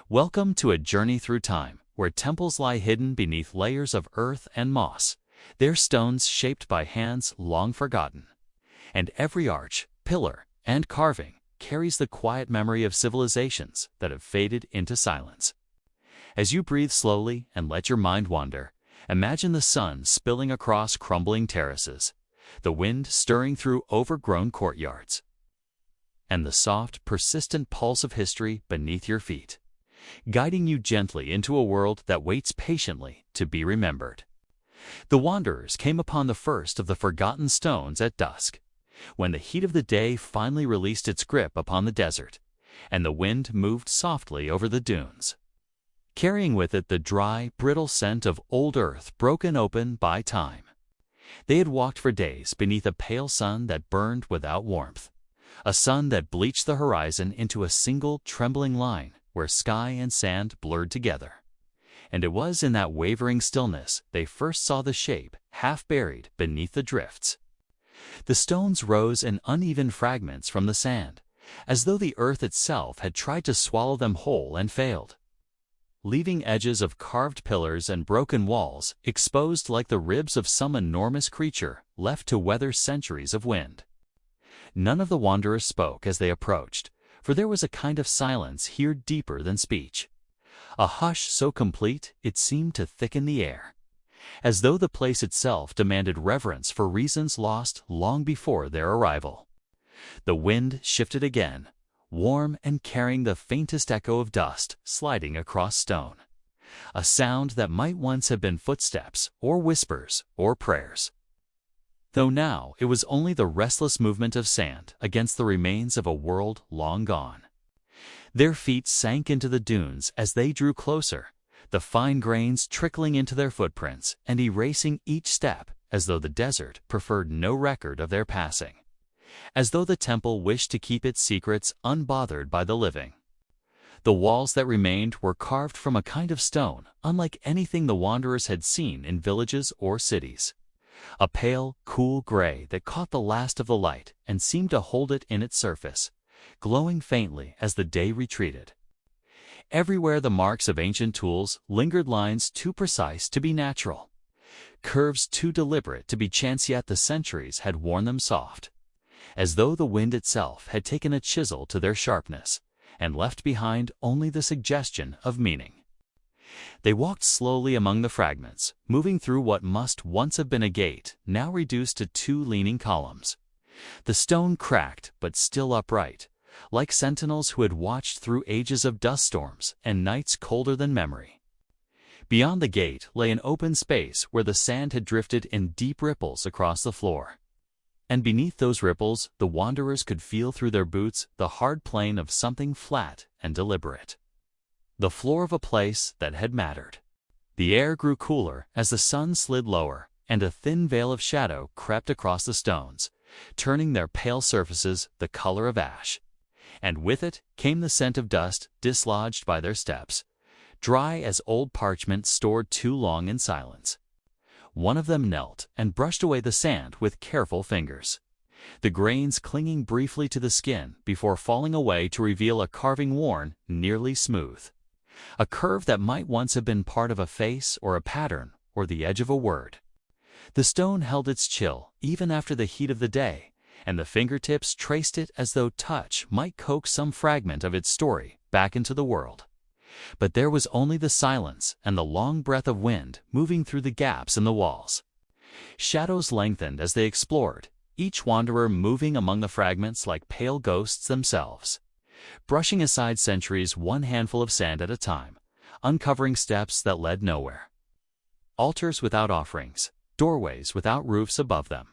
Welcome to a journey through time, where temples lie hidden beneath layers of earth and moss, their stones shaped by hands long forgotten. And every arch, pillar, and carving carries the quiet memory of civilizations that have faded into silence. As you breathe slowly and let your mind wander, imagine the sun spilling across crumbling terraces, the wind stirring through overgrown courtyards, and the soft, persistent pulse of history beneath your feet, guiding you gently into a world that waits patiently to be remembered. The wanderers came upon the first of the forgotten stones at dusk, when the heat of the day finally released its grip upon the desert, and the wind moved softly over the dunes, carrying with it the dry, brittle scent of old earth broken open by time. They had walked for days beneath a pale sun that burned without warmth, a sun that bleached the horizon into a single trembling line where sky and sand blurred together. And it was in that wavering stillness they first saw the shape half buried beneath the drifts. The stones rose in uneven fragments from the sand, as though the earth itself had tried to swallow them whole and failed, leaving edges of carved pillars and broken walls exposed like the ribs of some enormous creature left to weather centuries of wind. None of the wanderers spoke as they approached, for there was a kind of silence here deeper than speech, a hush so complete it seemed to thicken the air, as though the place itself demanded reverence for reasons lost long before their arrival. The wind shifted again, warm and carrying the faintest echo of dust sliding across stone, a sound that might once have been footsteps or whispers or prayers, though now it was only the restless movement of sand against the remains of a world long gone. Their feet sank into the dunes as they drew closer, the fine grains trickling into their footprints and erasing each step as though the desert preferred no record of their passing, as though the temple wished to keep its secrets unbothered by the living. The walls that remained were carved from a kind of stone unlike anything the wanderers had seen in villages or cities, a pale, cool gray that caught the last of the light and seemed to hold it in its surface, glowing faintly as the day retreated. Everywhere the marks of ancient tools lingered, lines too precise to be natural, curves too deliberate to be chance, yet the centuries had worn them soft, as though the wind itself had taken a chisel to their sharpness and left behind only the suggestion of meaning. They walked slowly among the fragments, moving through what must once have been a gate, now reduced to two leaning columns, the stone cracked but still upright, like sentinels who had watched through ages of dust storms and nights colder than memory. Beyond the gate lay an open space where the sand had drifted in deep ripples across the floor, and beneath those ripples the wanderers could feel through their boots the hard plane of something flat and deliberate, the floor of a place that had mattered. The air grew cooler as the sun slid lower, and a thin veil of shadow crept across the stones, turning their pale surfaces the color of ash. And with it came the scent of dust dislodged by their steps, dry as old parchment stored too long in silence. One of them knelt and brushed away the sand with careful fingers, the grains clinging briefly to the skin before falling away to reveal a carving worn nearly smooth, a curve that might once have been part of a face or a pattern or the edge of a word. The stone held its chill even after the heat of the day, and the fingertips traced it as though touch might coax some fragment of its story back into the world. But there was only the silence and the long breath of wind moving through the gaps in the walls. Shadows lengthened as they explored, each wanderer moving among the fragments like pale ghosts themselves, brushing aside centuries one handful of sand at a time, uncovering steps that led nowhere, altars without offerings, doorways without roofs above them.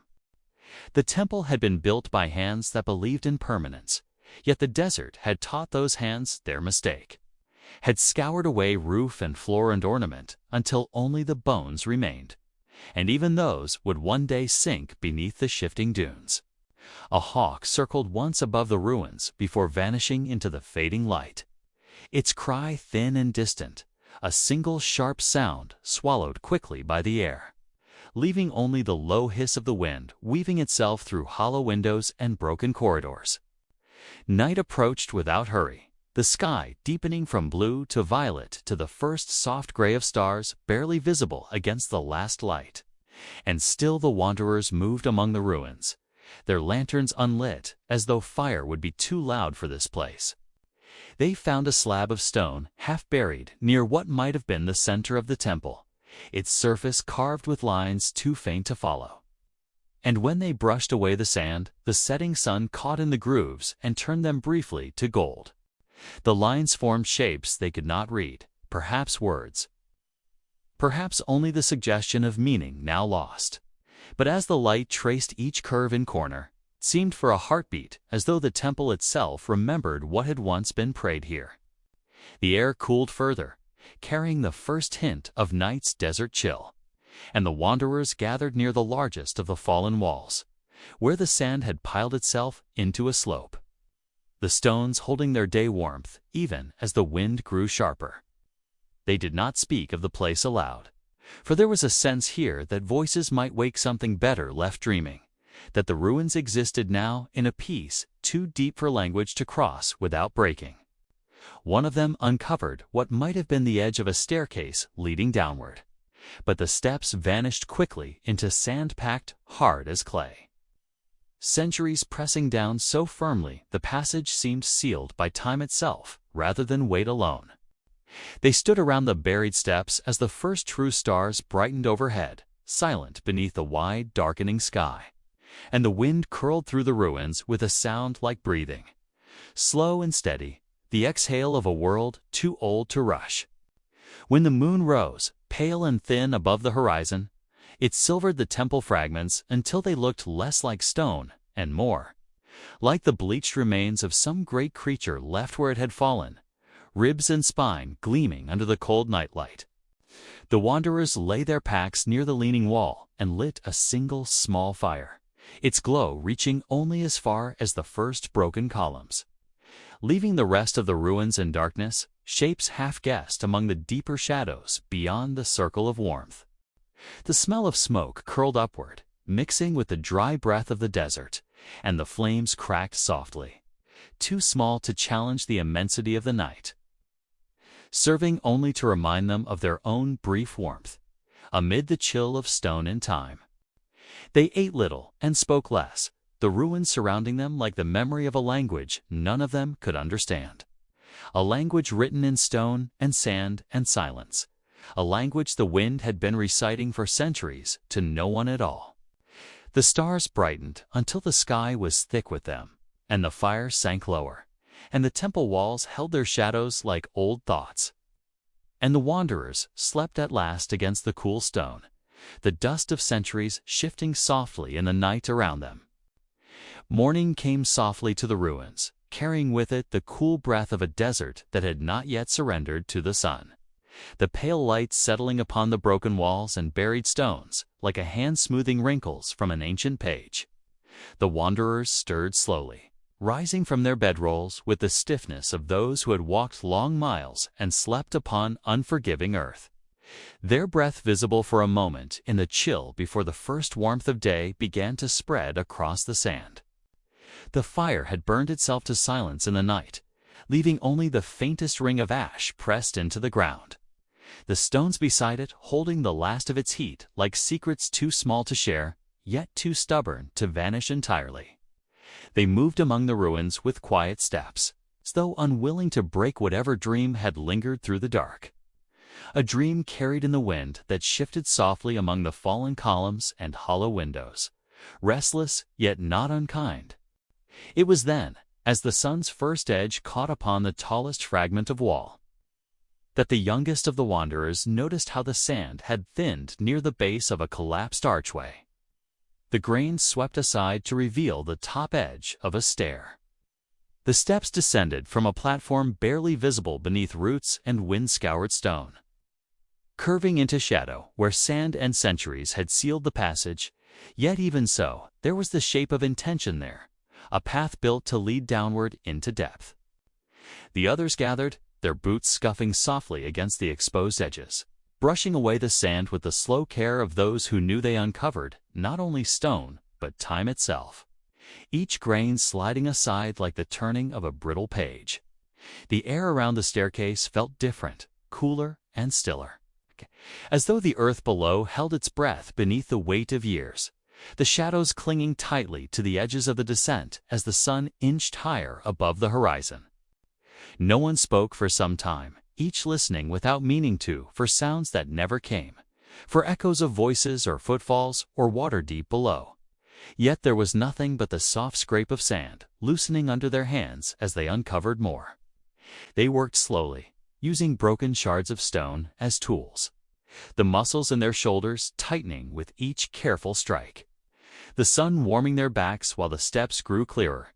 The temple had been built by hands that believed in permanence, yet the desert had taught those hands their mistake, had scoured away roof and floor and ornament until only the bones remained, and even those would one day sink beneath the shifting dunes. A hawk circled once above the ruins before vanishing into the fading light, its cry thin and distant, a single sharp sound swallowed quickly by the air, leaving only the low hiss of the wind weaving itself through hollow windows and broken corridors. Night approached without hurry, the sky deepening from blue to violet to the first soft gray of stars barely visible against the last light. And still the wanderers moved among the ruins, their lanterns unlit, as though fire would be too loud for this place. They found a slab of stone, half buried, near what might have been the center of the temple, its surface carved with lines too faint to follow. And when they brushed away the sand, the setting sun caught in the grooves and turned them briefly to gold. The lines formed shapes they could not read, perhaps words, perhaps only the suggestion of meaning now lost. But as the light traced each curve and corner, it seemed for a heartbeat, as though the temple itself remembered what had once been prayed here. The air cooled further, carrying the first hint of night's desert chill, and the wanderers gathered near the largest of the fallen walls, where the sand had piled itself into a slope, the stones holding their day warmth even as the wind grew sharper. They did not speak of the place aloud, for there was a sense here that voices might wake something better left dreaming, that the ruins existed now in a peace too deep for language to cross without breaking. One of them uncovered what might have been the edge of a staircase leading downward, but the steps vanished quickly into sand packed hard as clay. Centuries pressing down so firmly the passage seemed sealed by time itself rather than weight alone. They stood around the buried steps as the first true stars brightened overhead, silent beneath the wide, darkening sky, and the wind curled through the ruins with a sound like breathing, slow and steady, the exhale of a world too old to rush. When the moon rose, pale and thin above the horizon, it silvered the temple fragments until they looked less like stone and more like the bleached remains of some great creature left where it had fallen, ribs and spine gleaming under the cold nightlight. The wanderers lay their packs near the leaning wall and lit a single small fire, its glow reaching only as far as the first broken columns. Leaving the rest of the ruins in darkness, shapes half-guessed among the deeper shadows beyond the circle of warmth. The smell of smoke curled upward, mixing with the dry breath of the desert, and the flames cracked softly, too small to challenge the immensity of the night, serving only to remind them of their own brief warmth, amid the chill of stone and time. They ate little and spoke less, the ruins surrounding them like the memory of a language none of them could understand. A language written in stone and sand and silence. A language the wind had been reciting for centuries to no one at all. The stars brightened until the sky was thick with them, and the fire sank lower, and the temple walls held their shadows like old thoughts. And the wanderers slept at last against the cool stone, the dust of centuries shifting softly in the night around them. Morning came softly to the ruins, carrying with it the cool breath of a desert that had not yet surrendered to the sun. The pale light settling upon the broken walls and buried stones, like a hand smoothing wrinkles from an ancient page. The wanderers stirred slowly, rising from their bedrolls with the stiffness of those who had walked long miles and slept upon unforgiving earth. Their breath visible for a moment in the chill before the first warmth of day began to spread across the sand. The fire had burned itself to silence in the night, leaving only the faintest ring of ash pressed into the ground. The stones beside it holding the last of its heat like secrets too small to share, yet too stubborn to vanish entirely. They moved among the ruins with quiet steps, as though unwilling to break whatever dream had lingered through the dark. A dream carried in the wind that shifted softly among the fallen columns and hollow windows, restless yet not unkind. It was then, as the sun's first edge caught upon the tallest fragment of wall, that the youngest of the wanderers noticed how the sand had thinned near the base of a collapsed archway. The grain swept aside to reveal the top edge of a stair. The steps descended from a platform barely visible beneath roots and wind-scoured stone. Curving into shadow where sand and centuries had sealed the passage, yet even so, there was the shape of intention there, a path built to lead downward into depth. The others gathered, their boots scuffing softly against the exposed edges, brushing away the sand with the slow care of those who knew they uncovered not only stone, but time itself, each grain sliding aside like the turning of a brittle page. The air around the staircase felt different, cooler and stiller, as though the earth below held its breath beneath the weight of years, the shadows clinging tightly to the edges of the descent as the sun inched higher above the horizon. No one spoke for some time, each listening without meaning to for sounds that never came, for echoes of voices or footfalls or water deep below. Yet there was nothing but the soft scrape of sand loosening under their hands as they uncovered more. They worked slowly, using broken shards of stone as tools, the muscles in their shoulders tightening with each careful strike. The sun warming their backs while the steps grew clearer,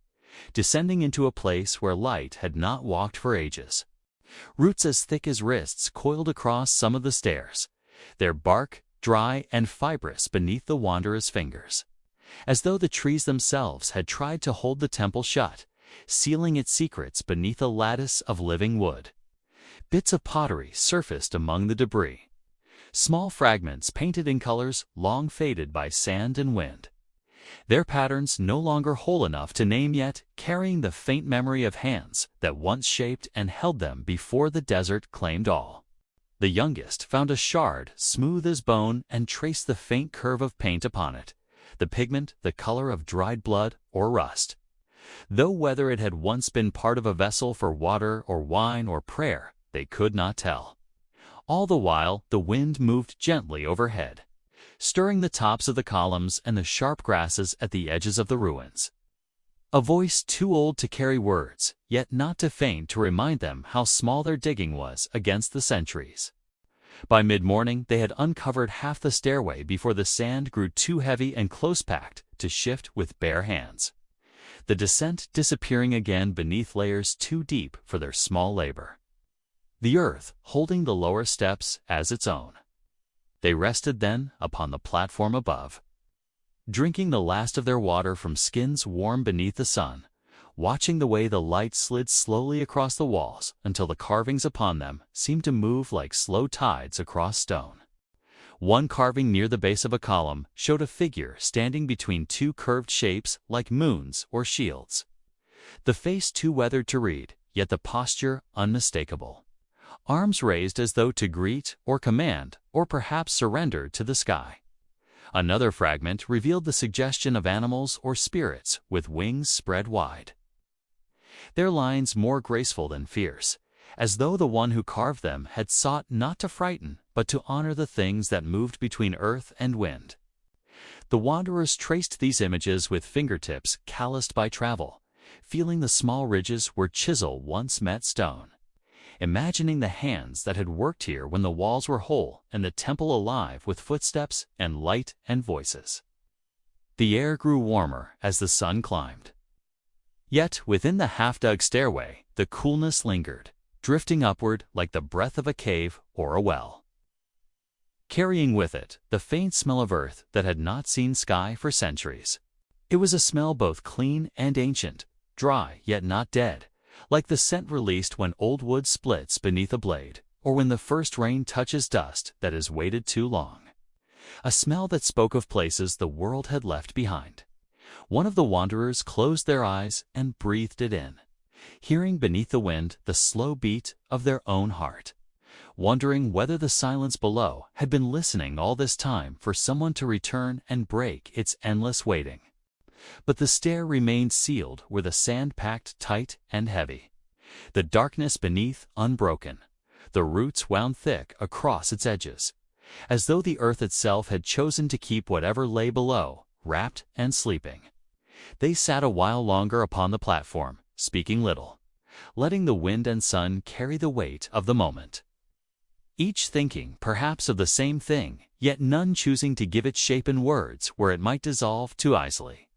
descending into a place where light had not walked for ages. Roots as thick as wrists coiled across some of the stairs, their bark dry and fibrous beneath the wanderer's fingers, as though the trees themselves had tried to hold the temple shut, sealing its secrets beneath a lattice of living wood. Bits of pottery surfaced among the debris, small fragments painted in colors long faded by sand and wind, their patterns no longer whole enough to name yet, carrying the faint memory of hands that once shaped and held them before the desert claimed all. The youngest found a shard smooth as bone and traced the faint curve of paint upon it, the pigment the color of dried blood or rust. Though whether it had once been part of a vessel for water or wine or prayer, they could not tell. All the while the wind moved gently overhead, stirring the tops of the columns and the sharp grasses at the edges of the ruins. A voice too old to carry words, yet not too faint to remind them how small their digging was against the centuries. By mid-morning they had uncovered half the stairway before the sand grew too heavy and close-packed to shift with bare hands, the descent disappearing again beneath layers too deep for their small labor, the earth holding the lower steps as its own. They rested then upon the platform above, drinking the last of their water from skins warm beneath the sun, watching the way the light slid slowly across the walls until the carvings upon them seemed to move like slow tides across stone. One carving near the base of a column showed a figure standing between two curved shapes like moons or shields, the face too weathered to read, yet the posture unmistakable. Arms raised as though to greet or command or perhaps surrender to the sky. Another fragment revealed the suggestion of animals or spirits with wings spread wide, their lines more graceful than fierce, as though the one who carved them had sought not to frighten but to honor the things that moved between earth and wind. The wanderers traced these images with fingertips calloused by travel, feeling the small ridges where chisel once met stone, imagining the hands that had worked here when the walls were whole and the temple alive with footsteps and light and voices. The air grew warmer as the sun climbed. Yet within the half-dug stairway, the coolness lingered, drifting upward like the breath of a cave or a well, carrying with it the faint smell of earth that had not seen sky for centuries. It was a smell both clean and ancient, dry yet not dead, like the scent released when old wood splits beneath a blade, or when the first rain touches dust that has waited too long. A smell that spoke of places the world had left behind. One of the wanderers closed their eyes and breathed it in, hearing beneath the wind the slow beat of their own heart, wondering whether the silence below had been listening all this time for someone to return and break its endless waiting. But the stair remained sealed where the sand packed tight and heavy, the darkness beneath unbroken, the roots wound thick across its edges, as though the earth itself had chosen to keep whatever lay below wrapped and sleeping. They sat a while longer upon the platform, speaking little, letting the wind and sun carry the weight of the moment, each thinking perhaps of the same thing, yet none choosing to give it shape in words where it might dissolve too easily.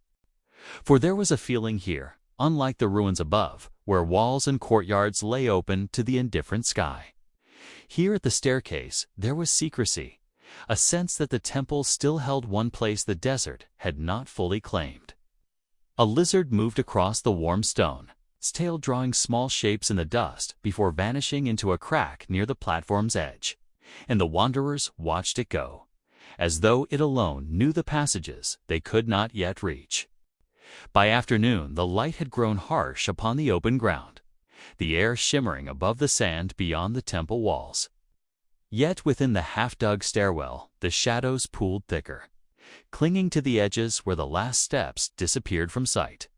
For there was a feeling here, unlike the ruins above, where walls and courtyards lay open to the indifferent sky. Here at the staircase there was secrecy, a sense that the temple still held one place the desert had not fully claimed. A lizard moved across the warm stone, its tail drawing small shapes in the dust before vanishing into a crack near the platform's edge, and the wanderers watched it go, as though it alone knew the passages they could not yet reach. By afternoon the light had grown harsh upon the open ground, the air shimmering above the sand beyond the temple walls. Yet within the half-dug stairwell, the shadows pooled thicker, clinging to the edges where the last steps disappeared from sight.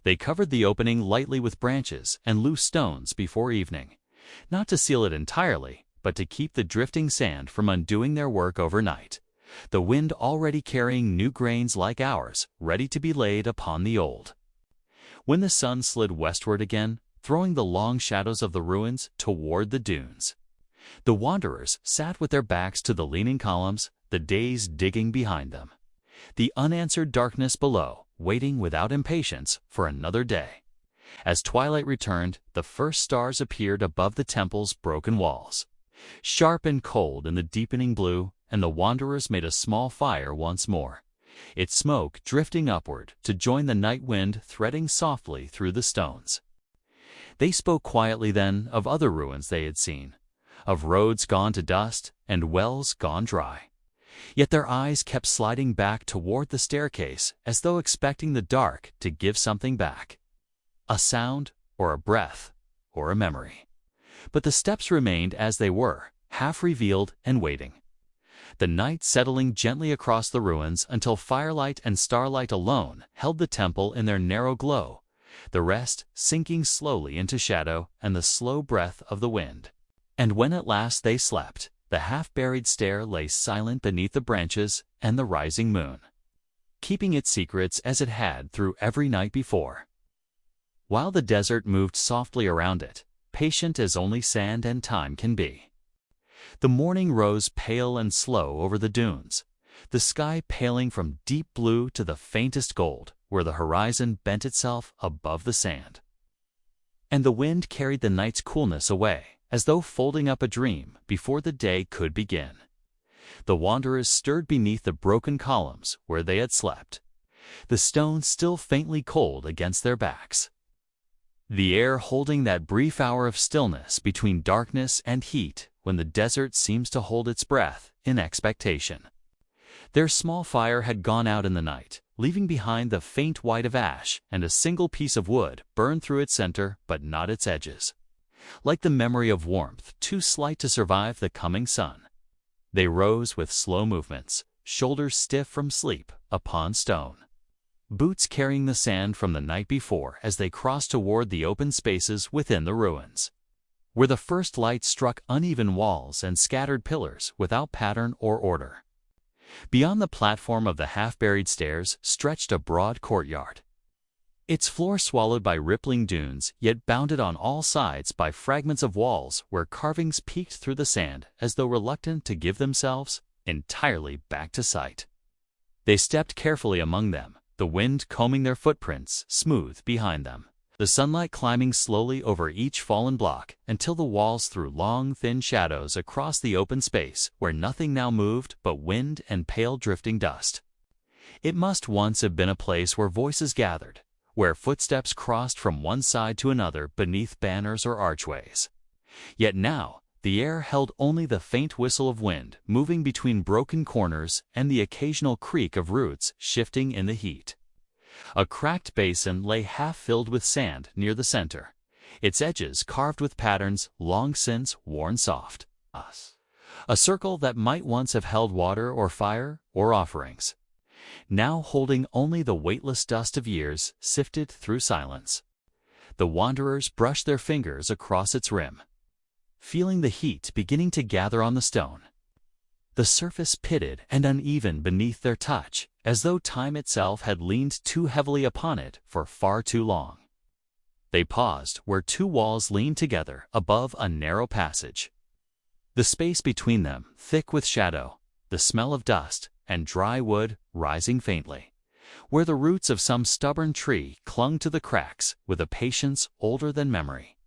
They covered the opening lightly with branches and loose stones before evening, not to seal it entirely, but to keep the drifting sand from undoing their work overnight, the wind already carrying new grains like ours, ready to be laid upon the old. When the sun slid westward again, throwing the long shadows of the ruins toward the dunes, the wanderers sat with their backs to the leaning columns, the days digging behind them, the unanswered darkness below, waiting without impatience for another day. As twilight returned, the first stars appeared above the temple's broken walls, sharp and cold in the deepening blue, and the wanderers made a small fire once more, its smoke drifting upward to join the night wind threading softly through the stones. They spoke quietly then of other ruins they had seen, of roads gone to dust and wells gone dry. Yet their eyes kept sliding back toward the staircase as though expecting the dark to give something back. A sound, or a breath, or a memory. But the steps remained as they were, half revealed and waiting. The night settling gently across the ruins until firelight and starlight alone held the temple in their narrow glow, the rest sinking slowly into shadow and the slow breath of the wind. And when at last they slept, the half-buried stair lay silent beneath the branches and the rising moon, keeping its secrets as it had through every night before. While the desert moved softly around it, patient as only sand and time can be. The morning rose pale and slow over the dunes, the sky paling from deep blue to the faintest gold, where the horizon bent itself above the sand. And the wind carried the night's coolness away, as though folding up a dream before the day could begin. The wanderers stirred beneath the broken columns where they had slept, the stones still faintly cold against their backs. The air holding that brief hour of stillness between darkness and heat when the desert seems to hold its breath in expectation. Their small fire had gone out in the night, leaving behind the faint white of ash and a single piece of wood burned through its center but not its edges, like the memory of warmth too slight to survive the coming sun. They rose with slow movements, shoulders stiff from sleep, upon stone, boots carrying the sand from the night before as they crossed toward the open spaces within the ruins, where the first light struck uneven walls and scattered pillars without pattern or order. Beyond the platform of the half-buried stairs stretched a broad courtyard, its floor swallowed by rippling dunes, yet bounded on all sides by fragments of walls where carvings peeked through the sand as though reluctant to give themselves entirely back to sight. They stepped carefully among them, the wind combing their footprints smooth behind them, the sunlight climbing slowly over each fallen block until the walls threw long, thin shadows across the open space where nothing now moved but wind and pale drifting dust. It must once have been a place where voices gathered, where footsteps crossed from one side to another beneath banners or archways. Yet now, the air held only the faint whistle of wind moving between broken corners and the occasional creak of roots shifting in the heat. A cracked basin lay half-filled with sand near the center, its edges carved with patterns long since worn soft. A circle that might once have held water or fire or offerings, now holding only the weightless dust of years sifted through silence. The wanderers brushed their fingers across its rim, feeling the heat beginning to gather on the stone. The surface pitted and uneven beneath their touch, as though time itself had leaned too heavily upon it for far too long. They paused where two walls leaned together above a narrow passage, the space between them thick with shadow, the smell of dust and dry wood rising faintly, where the roots of some stubborn tree clung to the cracks with a patience older than memory.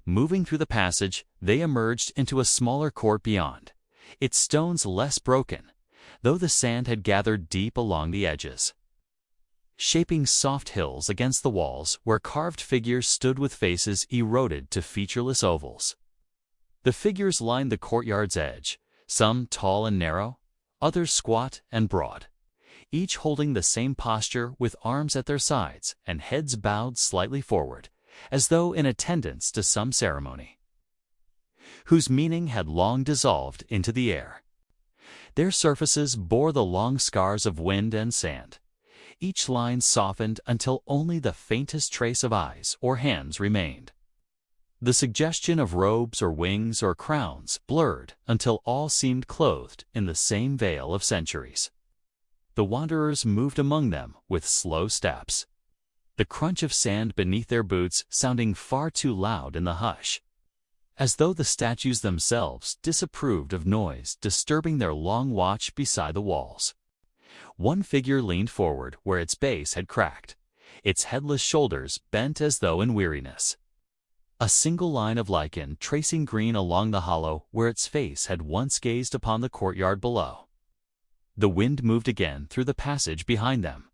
Moving through the passage, they emerged into a smaller court beyond, its stones less broken, though the sand had gathered deep along the edges, shaping soft hills against the walls where carved figures stood with faces eroded to featureless ovals. The figures lined the courtyard's edge, some tall and narrow, others squat and broad, each holding the same posture with arms at their sides and heads bowed slightly forward, as though in attendance to some ceremony, whose meaning had long dissolved into the air. Their surfaces bore the long scars of wind and sand, each line softened until only the faintest trace of eyes or hands remained. The suggestion of robes or wings or crowns blurred until all seemed clothed in the same veil of centuries. The wanderers moved among them with slow steps, the crunch of sand beneath their boots sounding far too loud in the hush, as though the statues themselves disapproved of noise disturbing their long watch beside the walls. One figure leaned forward where its base had cracked, its headless shoulders bent as though in weariness. A single line of lichen tracing green along the hollow where its face had once gazed upon the courtyard below. The wind moved again through the passage behind them,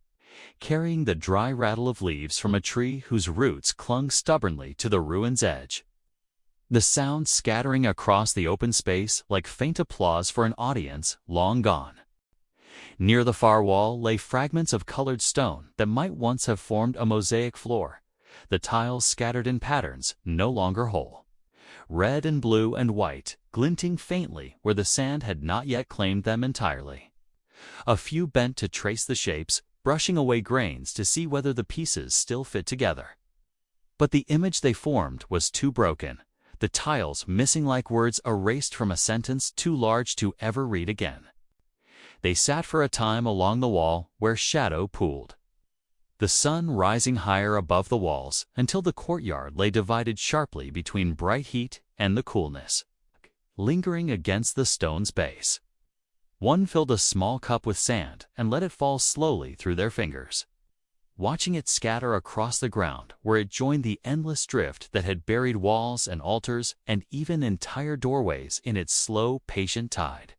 carrying the dry rattle of leaves from a tree whose roots clung stubbornly to the ruin's edge. The sound scattering across the open space like faint applause for an audience long gone. Near the far wall lay fragments of colored stone that might once have formed a mosaic floor, the tiles scattered in patterns no longer whole, red and blue and white, glinting faintly where the sand had not yet claimed them entirely. A few bent to trace the shapes, brushing away grains to see whether the pieces still fit together. But the image they formed was too broken, the tiles missing like words erased from a sentence too large to ever read again. They sat for a time along the wall where shadow pooled, the sun rising higher above the walls until the courtyard lay divided sharply between bright heat and the coolness, lingering against the stone's base. One filled a small cup with sand and let it fall slowly through their fingers, watching it scatter across the ground where it joined the endless drift that had buried walls and altars and even entire doorways in its slow, patient tide.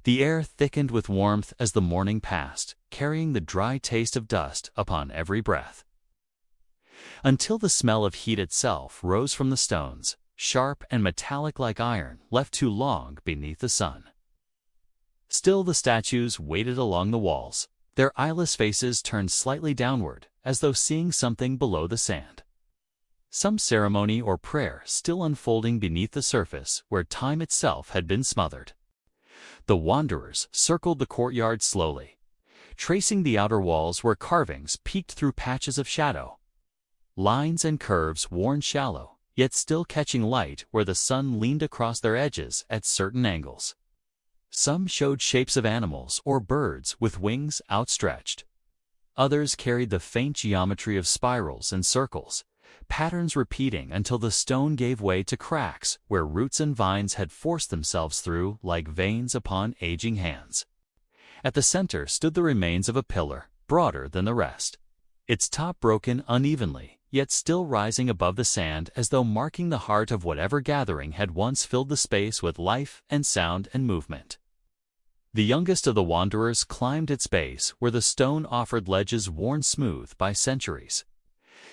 The air thickened with warmth as the morning passed, carrying the dry taste of dust upon every breath, until the smell of heat itself rose from the stones, sharp and metallic like iron left too long beneath the sun. Still the statues waited along the walls, their eyeless faces turned slightly downward as though seeing something below the sand. Some ceremony or prayer still unfolding beneath the surface where time itself had been smothered. The wanderers circled the courtyard slowly, tracing the outer walls where carvings peeked through patches of shadow, lines and curves worn shallow, yet still catching light where the sun leaned across their edges at certain angles. Some showed shapes of animals or birds with wings outstretched. Others carried the faint geometry of spirals and circles, patterns repeating until the stone gave way to cracks where roots and vines had forced themselves through like veins upon aging hands. At the center stood the remains of a pillar, broader than the rest, its top broken unevenly, yet still rising above the sand as though marking the heart of whatever gathering had once filled the space with life and sound and movement. The youngest of the wanderers climbed its base where the stone offered ledges worn smooth by centuries.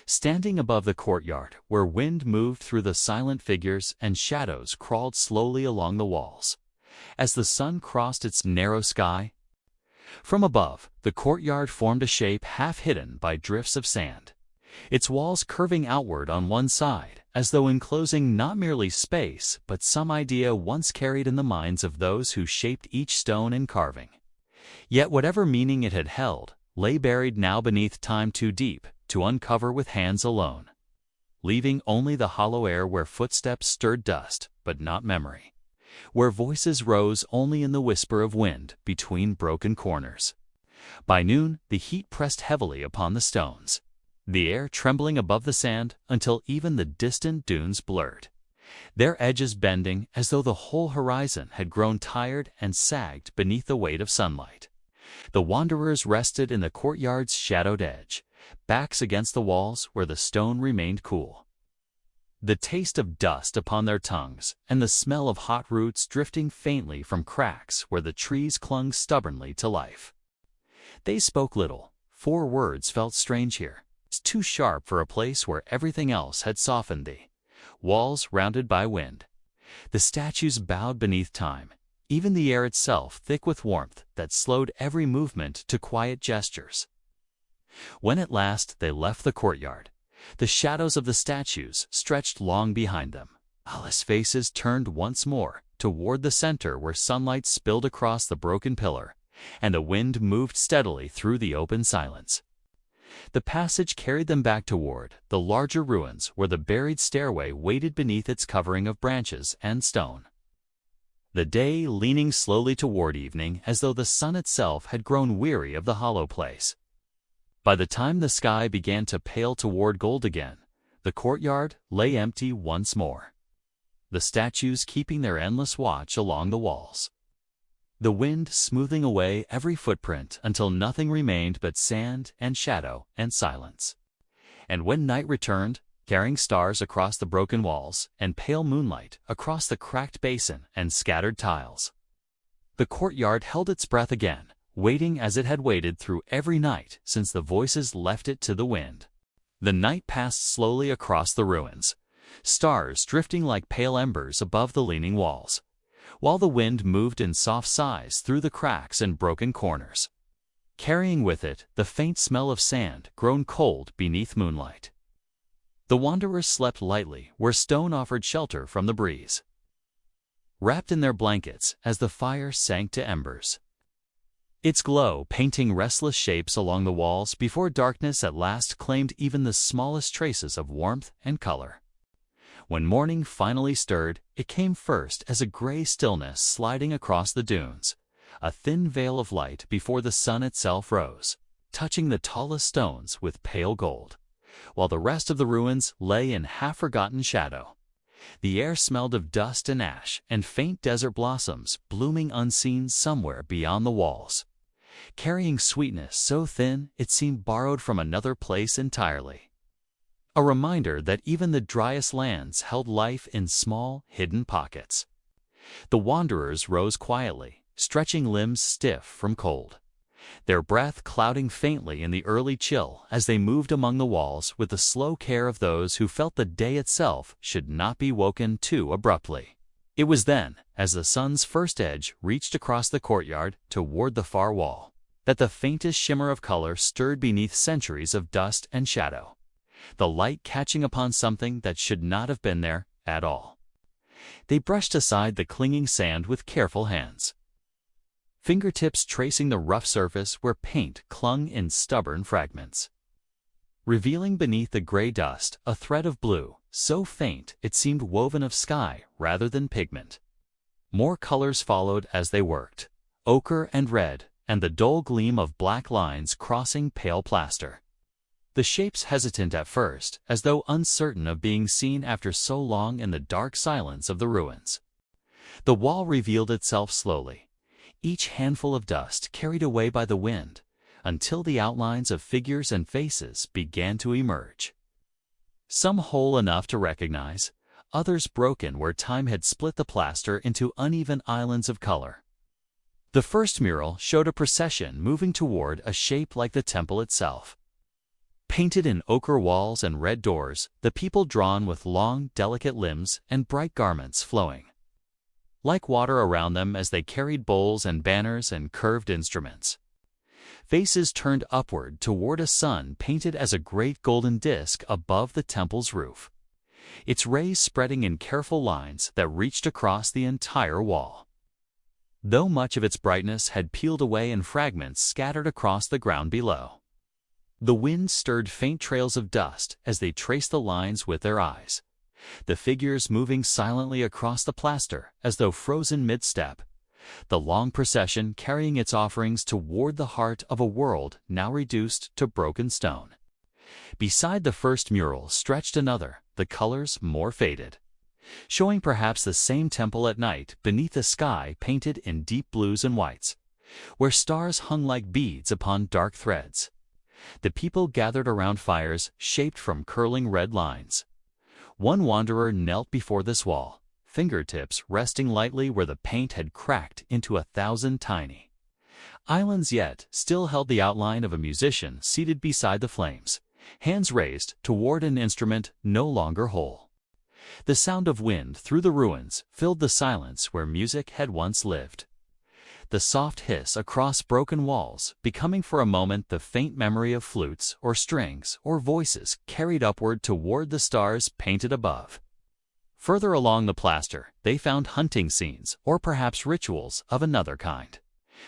Standing above the courtyard where wind moved through the silent figures and shadows crawled slowly along the walls, as the sun crossed its narrow sky. From above, the courtyard formed a shape half hidden by drifts of sand, its walls curving outward on one side, as though enclosing not merely space but some idea once carried in the minds of those who shaped each stone and carving. Yet whatever meaning it had held lay buried now beneath time too deep to uncover with hands alone, leaving only the hollow air where footsteps stirred dust but not memory, where voices rose only in the whisper of wind between broken corners. By noon the heat pressed heavily upon the stones, the air trembling above the sand until even the distant dunes blurred, their edges bending as though the whole horizon had grown tired and sagged beneath the weight of sunlight. The wanderers rested in the courtyard's shadowed edge, backs against the walls where the stone remained cool, the taste of dust upon their tongues and the smell of hot roots drifting faintly from cracks where the trees clung stubbornly to life. They spoke little, 4 words felt strange here, too sharp for a place where everything else had softened the walls rounded by wind. The statues bowed beneath time, even the air itself thick with warmth that slowed every movement to quiet gestures. When at last they left the courtyard, The shadows of the statues stretched long behind them. Alice's faces turned once more toward the center where sunlight spilled across the broken pillar, and the wind moved steadily through the open silence. The passage carried them back toward the larger ruins where the buried stairway waited beneath its covering of branches and stone. The day leaning slowly toward evening as though the sun itself had grown weary of the hollow place. By the time the sky began to pale toward gold again, the courtyard lay empty once more, the statues keeping their endless watch along the walls, the wind smoothing away every footprint until nothing remained but sand and shadow and silence. And when night returned, carrying stars across the broken walls and pale moonlight across the cracked basin and scattered tiles, the courtyard held its breath again, waiting as it had waited through every night since the voices left it to the wind. The night passed slowly across the ruins, stars drifting like pale embers above the leaning walls, while the wind moved in soft sighs through the cracks and broken corners, carrying with it the faint smell of sand grown cold beneath moonlight. The wanderers slept lightly where stone offered shelter from the breeze, wrapped in their blankets as the fire sank to embers, its glow painting restless shapes along the walls before darkness at last claimed even the smallest traces of warmth and color. When morning finally stirred, it came first as a gray stillness sliding across the dunes, a thin veil of light before the sun itself rose, touching the tallest stones with pale gold, while the rest of the ruins lay in half-forgotten shadow. The air smelled of dust and ash and faint desert blossoms blooming unseen somewhere beyond the walls, carrying sweetness so thin it seemed borrowed from another place entirely. A reminder that even the driest lands held life in small, hidden pockets. The wanderers rose quietly, stretching limbs stiff from cold, their breath clouding faintly in the early chill as they moved among the walls with the slow care of those who felt the day itself should not be woken too abruptly. It was then, as the sun's first edge reached across the courtyard toward the far wall, that the faintest shimmer of color stirred beneath centuries of dust and shadow, the light catching upon something that should not have been there at all. They brushed aside the clinging sand with careful hands, fingertips tracing the rough surface where paint clung in stubborn fragments, revealing beneath the gray dust a thread of blue, so faint it seemed woven of sky rather than pigment. More colors followed as they worked, ochre and red, and the dull gleam of black lines crossing pale plaster. The shapes hesitant at first, as though uncertain of being seen after so long in the dark silence of the ruins. The wall revealed itself slowly, each handful of dust carried away by the wind, until the outlines of figures and faces began to emerge. Some whole enough to recognize, others broken where time had split the plaster into uneven islands of color. The first mural showed a procession moving toward a shape like the temple itself. Painted in ochre walls and red doors, the people drawn with long, delicate limbs and bright garments flowing like water around them as they carried bowls and banners and curved instruments. Faces turned upward toward a sun painted as a great golden disk above the temple's roof, its rays spreading in careful lines that reached across the entire wall. Though much of its brightness had peeled away in fragments scattered across the ground below, the wind stirred faint trails of dust as they traced the lines with their eyes, the figures moving silently across the plaster as though frozen mid-step, the long procession carrying its offerings toward the heart of a world now reduced to broken stone. Beside the first mural stretched another, the colors more faded, showing perhaps the same temple at night beneath a sky painted in deep blues and whites, where stars hung like beads upon dark threads. The people gathered around fires shaped from curling red lines. One wanderer knelt before this wall, fingertips resting lightly where the paint had cracked into 1,000 tiny islands, yet still held the outline of a musician seated beside the flames, hands raised toward an instrument no longer whole. The sound of wind through the ruins filled the silence where music had once lived. the soft hiss across broken walls becoming for a moment the faint memory of flutes or strings or voices carried upward toward the stars painted above. Further along the plaster, they found hunting scenes or perhaps rituals of another kind.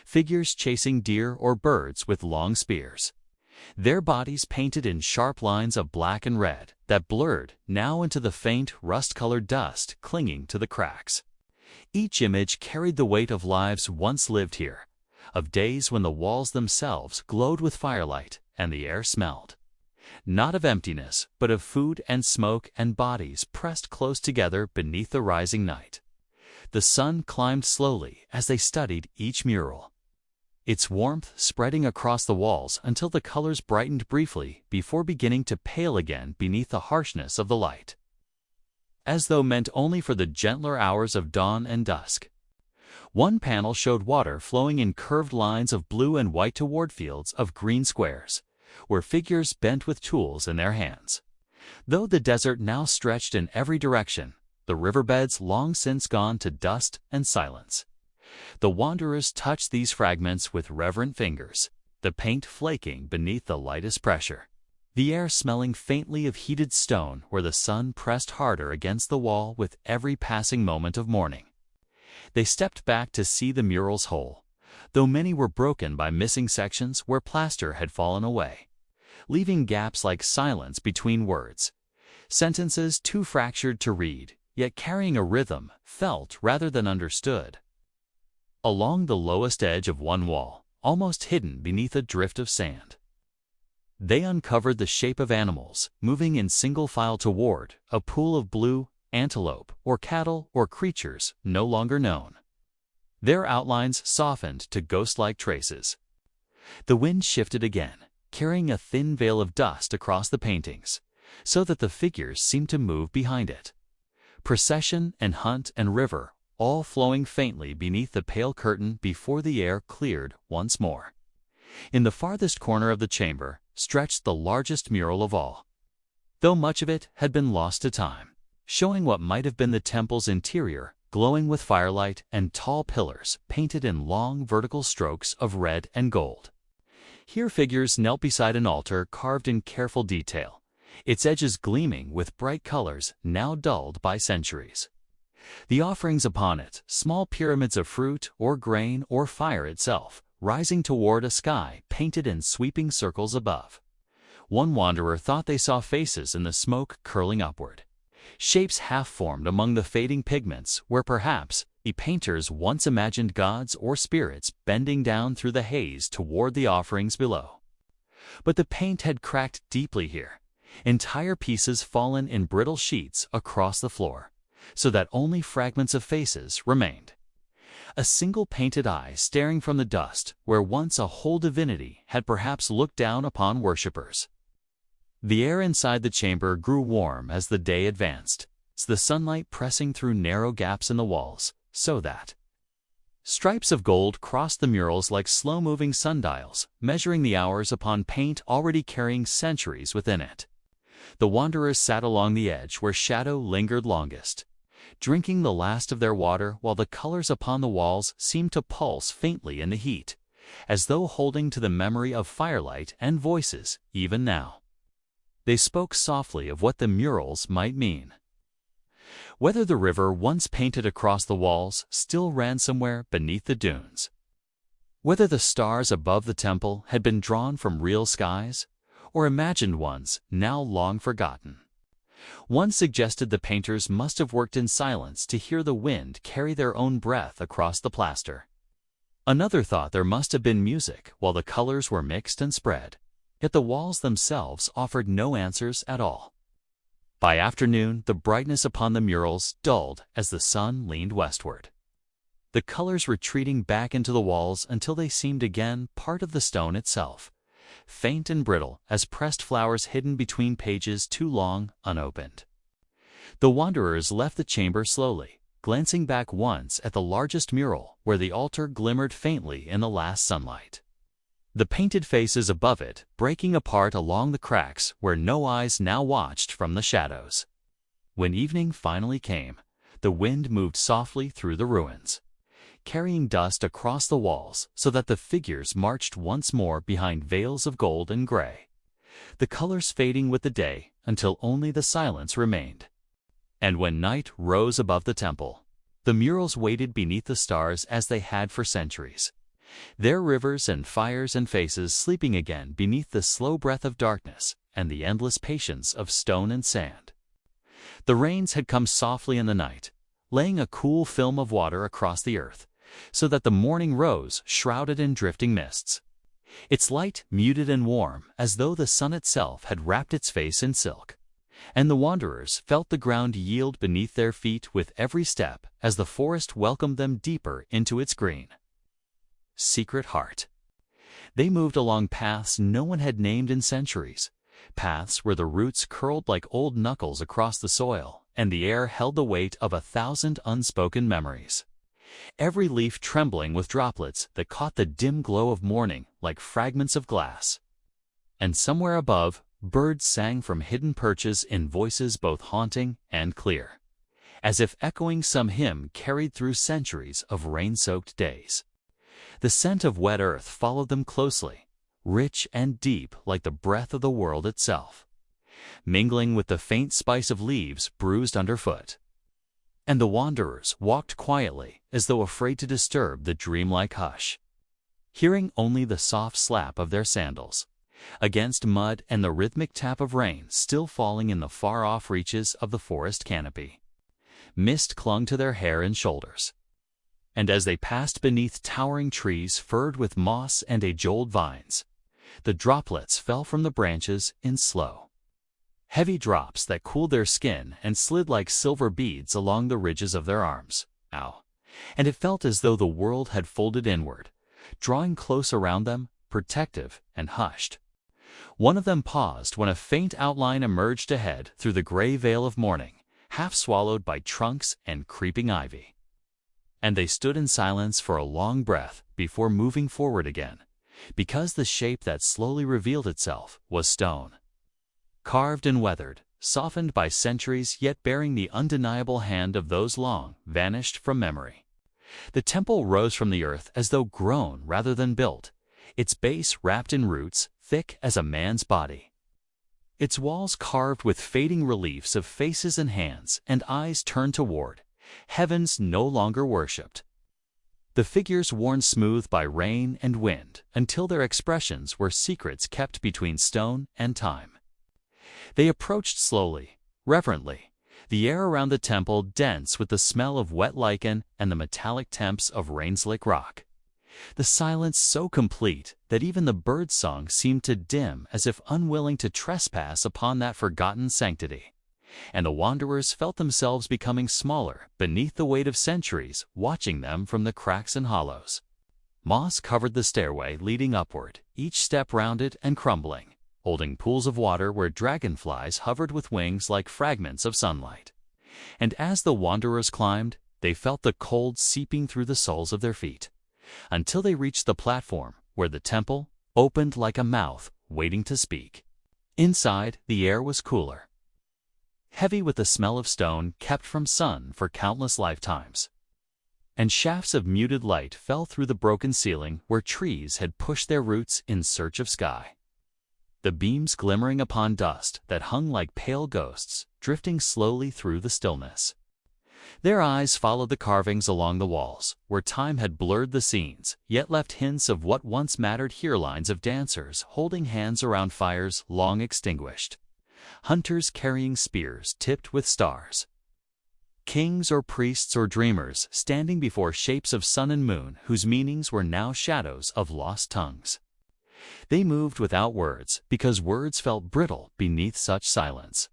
Figures chasing deer or birds with long spears. Their bodies painted in sharp lines of black and red that blurred now into the faint rust-colored dust clinging to the cracks. Each image carried the weight of lives once lived here, of days when the walls themselves glowed with firelight and the air smelled. Not of emptiness, but of food and smoke and bodies pressed close together beneath the rising night. The sun climbed slowly as they studied each mural, its warmth spreading across the walls until the colors brightened briefly before beginning to pale again beneath the harshness of the light, as though meant only for the gentler hours of dawn and dusk. One panel showed water flowing in curved lines of blue and white toward fields of green squares, where figures bent with tools in their hands. Though the desert now stretched in every direction, the riverbeds long since gone to dust and silence. The wanderers touched these fragments with reverent fingers, the paint flaking beneath the lightest pressure, the air smelling faintly of heated stone where the sun pressed harder against the wall with every passing moment of morning. They stepped back to see the murals whole, though many were broken by missing sections where plaster had fallen away, leaving gaps like silence between words, sentences too fractured to read, yet carrying a rhythm felt rather than understood. Along the lowest edge of one wall, almost hidden beneath a drift of sand, they uncovered the shape of animals moving in single file toward a pool of blue, antelope or cattle or creatures no longer known. Their outlines softened to ghost-like traces. The wind shifted again, carrying a thin veil of dust across the paintings, so that the figures seemed to move behind it. Procession and hunt and river, all flowing faintly beneath the pale curtain before the air cleared once more. In the farthest corner of the chamber stretched the largest mural of all, though much of it had been lost to time, showing what might have been the temple's interior, glowing with firelight and tall pillars painted in long vertical strokes of red and gold. Here figures knelt beside an altar carved in careful detail, its edges gleaming with bright colors now dulled by centuries. The offerings upon it, small pyramids of fruit or grain or fire itself, rising toward a sky painted in sweeping circles above. One wanderer thought they saw faces in the smoke curling upward, shapes half-formed among the fading pigments where perhaps the painters once imagined gods or spirits bending down through the haze toward the offerings below. But the paint had cracked deeply here, entire pieces fallen in brittle sheets across the floor, so that only fragments of faces remained. A single painted eye staring from the dust where once a whole divinity had perhaps looked down upon worshippers. The air inside the chamber grew warm as the day advanced, the sunlight pressing through narrow gaps in the walls, so that stripes of gold crossed the murals like slow-moving sundials, measuring the hours upon paint already carrying centuries within it. The wanderers sat along the edge where shadow lingered longest, drinking the last of their water while the colors upon the walls seemed to pulse faintly in the heat, as though holding to the memory of firelight and voices even now. They spoke softly of what the murals might mean. Whether the river once painted across the walls still ran somewhere beneath the dunes. Whether the stars above the temple had been drawn from real skies, or imagined ones now long forgotten. One suggested the painters must have worked in silence to hear the wind carry their own breath across the plaster. Another thought there must have been music while the colors were mixed and spread, yet the walls themselves offered no answers at all. By afternoon, the brightness upon the murals dulled as the sun leaned westward, the colors retreating back into the walls until they seemed again part of the stone itself, faint and brittle as pressed flowers hidden between pages too long unopened. The wanderers left the chamber slowly, glancing back once at the largest mural where the altar glimmered faintly in the last sunlight, the painted faces above it breaking apart along the cracks where no eyes now watched from the shadows. When evening finally came, the wind moved softly through the ruins, carrying dust across the walls so that the figures marched once more behind veils of gold and gray, the colors fading with the day until only the silence remained. And when night rose above the temple, the murals waited beneath the stars as they had for centuries, their rivers and fires and faces sleeping again beneath the slow breath of darkness and the endless patience of stone and sand. The rains had come softly in the night, laying a cool film of water across the earth, so that the morning rose shrouded in drifting mists, its light muted and warm as though the sun itself had wrapped its face in silk. And the wanderers felt the ground yield beneath their feet with every step as the forest welcomed them deeper into its green. Secret Heart. They moved along paths no one had named in centuries, paths where the roots curled like old knuckles across the soil, and the air held the weight of 1,000 unspoken memories, every leaf trembling with droplets that caught the dim glow of morning like fragments of glass. And somewhere above, birds sang from hidden perches in voices both haunting and clear, as if echoing some hymn carried through centuries of rain-soaked days. The scent of wet earth followed them closely, rich and deep like the breath of the world itself, mingling with the faint spice of leaves bruised underfoot. And the wanderers walked quietly as though afraid to disturb the dreamlike hush, hearing only the soft slap of their sandals against mud and the rhythmic tap of rain still falling in the far-off reaches of the forest canopy. Mist clung to their hair and shoulders, and as they passed beneath towering trees furred with moss and age-old vines, the droplets fell from the branches in slow, heavy drops that cooled their skin and slid like silver beads along the ridges of their arms. And it felt as though the world had folded inward, drawing close around them, protective and hushed. One of them paused when a faint outline emerged ahead through the gray veil of morning, half swallowed by trunks and creeping ivy. And they stood in silence for a long breath before moving forward again, because the shape that slowly revealed itself was stone, carved and weathered, softened by centuries yet bearing the undeniable hand of those long vanished from memory. The temple rose from the earth as though grown rather than built, its base wrapped in roots thick as a man's body, its walls carved with fading reliefs of faces and hands and eyes turned toward heavens no longer worshipped. The figures worn smooth by rain and wind until their expressions were secrets kept between stone and time. They approached slowly, reverently, the air around the temple dense with the smell of wet lichen and the metallic temps of rain-slick rock. The silence so complete that even the bird song seemed to dim as if unwilling to trespass upon that forgotten sanctity. And the wanderers felt themselves becoming smaller beneath the weight of centuries watching them from the cracks and hollows. Moss covered the stairway leading upward, each step rounded and crumbling, holding pools of water where dragonflies hovered with wings like fragments of sunlight. And as the wanderers climbed, they felt the cold seeping through the soles of their feet, until they reached the platform where the temple opened like a mouth waiting to speak. Inside, the air was cooler, heavy with the smell of stone kept from sun for countless lifetimes, and shafts of muted light fell through the broken ceiling where trees had pushed their roots in search of sky, the beams glimmering upon dust that hung like pale ghosts drifting slowly through the stillness. Their eyes followed the carvings along the walls, where time had blurred the scenes, yet left hints of what once mattered, lines of dancers holding hands around fires long extinguished, hunters carrying spears tipped with stars, kings or priests or dreamers standing before shapes of sun and moon whose meanings were now shadows of lost tongues. They moved without words because words felt brittle beneath such silence,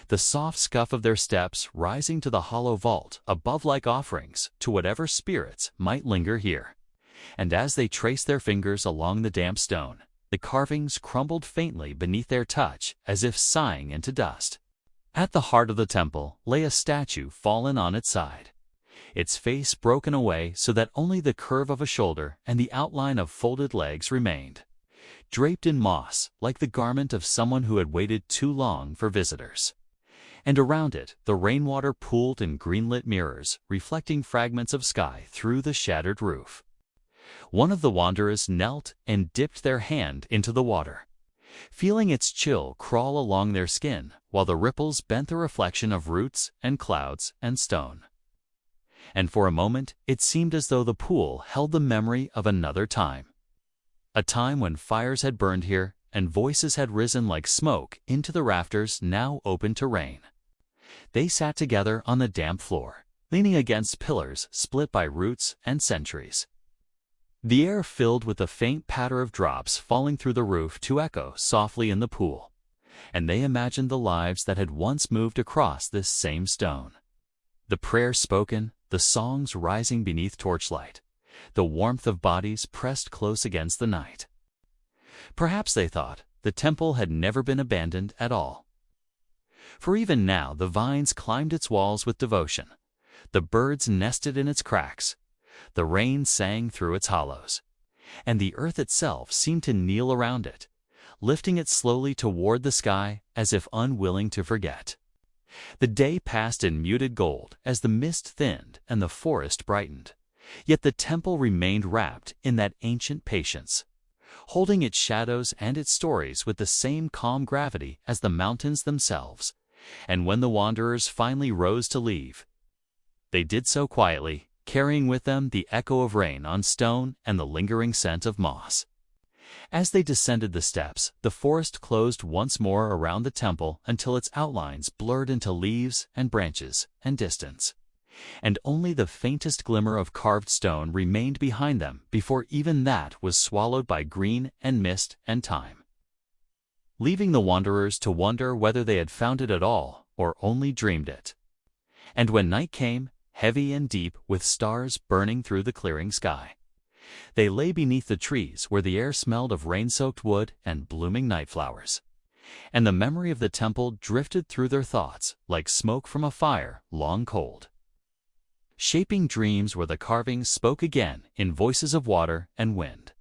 the soft scuff of their steps rising to the hollow vault above like offerings to whatever spirits might linger here. And as they traced their fingers along the damp stone, the carvings crumbled faintly beneath their touch as if sighing into dust. At the heart of the temple lay a statue fallen on its side, its face broken away so that only the curve of a shoulder and the outline of folded legs remained, draped in moss like the garment of someone who had waited too long for visitors. And around it, the rainwater pooled in greenlit mirrors, reflecting fragments of sky through the shattered roof. One of the wanderers knelt and dipped their hand into the water, feeling its chill crawl along their skin while the ripples bent the reflection of roots and clouds and stone. And for a moment, it seemed as though the pool held the memory of another time. A time when fires had burned here and voices had risen like smoke into the rafters now open to rain. They sat together on the damp floor, leaning against pillars split by roots and centuries. The air filled with the faint patter of drops falling through the roof to echo softly in the pool, and they imagined the lives that had once moved across this same stone. The prayers spoken, the songs rising beneath torchlight, the warmth of bodies pressed close against the night. Perhaps, they thought, the temple had never been abandoned at all. For even now the vines climbed its walls with devotion, the birds nested in its cracks, the rain sang through its hollows, and the earth itself seemed to kneel around it, lifting it slowly toward the sky as if unwilling to forget. The day passed in muted gold as the mist thinned and the forest brightened, yet the temple remained wrapped in that ancient patience, holding its shadows and its stories with the same calm gravity as the mountains themselves. And when the wanderers finally rose to leave, they did so quietly, carrying with them the echo of rain on stone and the lingering scent of moss. As they descended the steps, the forest closed once more around the temple until its outlines blurred into leaves and branches and distance, and only the faintest glimmer of carved stone remained behind them before even that was swallowed by green and mist and time, leaving the wanderers to wonder whether they had found it at all or only dreamed it. And when night came, heavy and deep with stars burning through the clearing sky, they lay beneath the trees where the air smelled of rain-soaked wood and blooming night flowers, and the memory of the temple drifted through their thoughts like smoke from a fire long cold, shaping dreams where the carvings spoke again in voices of water and wind.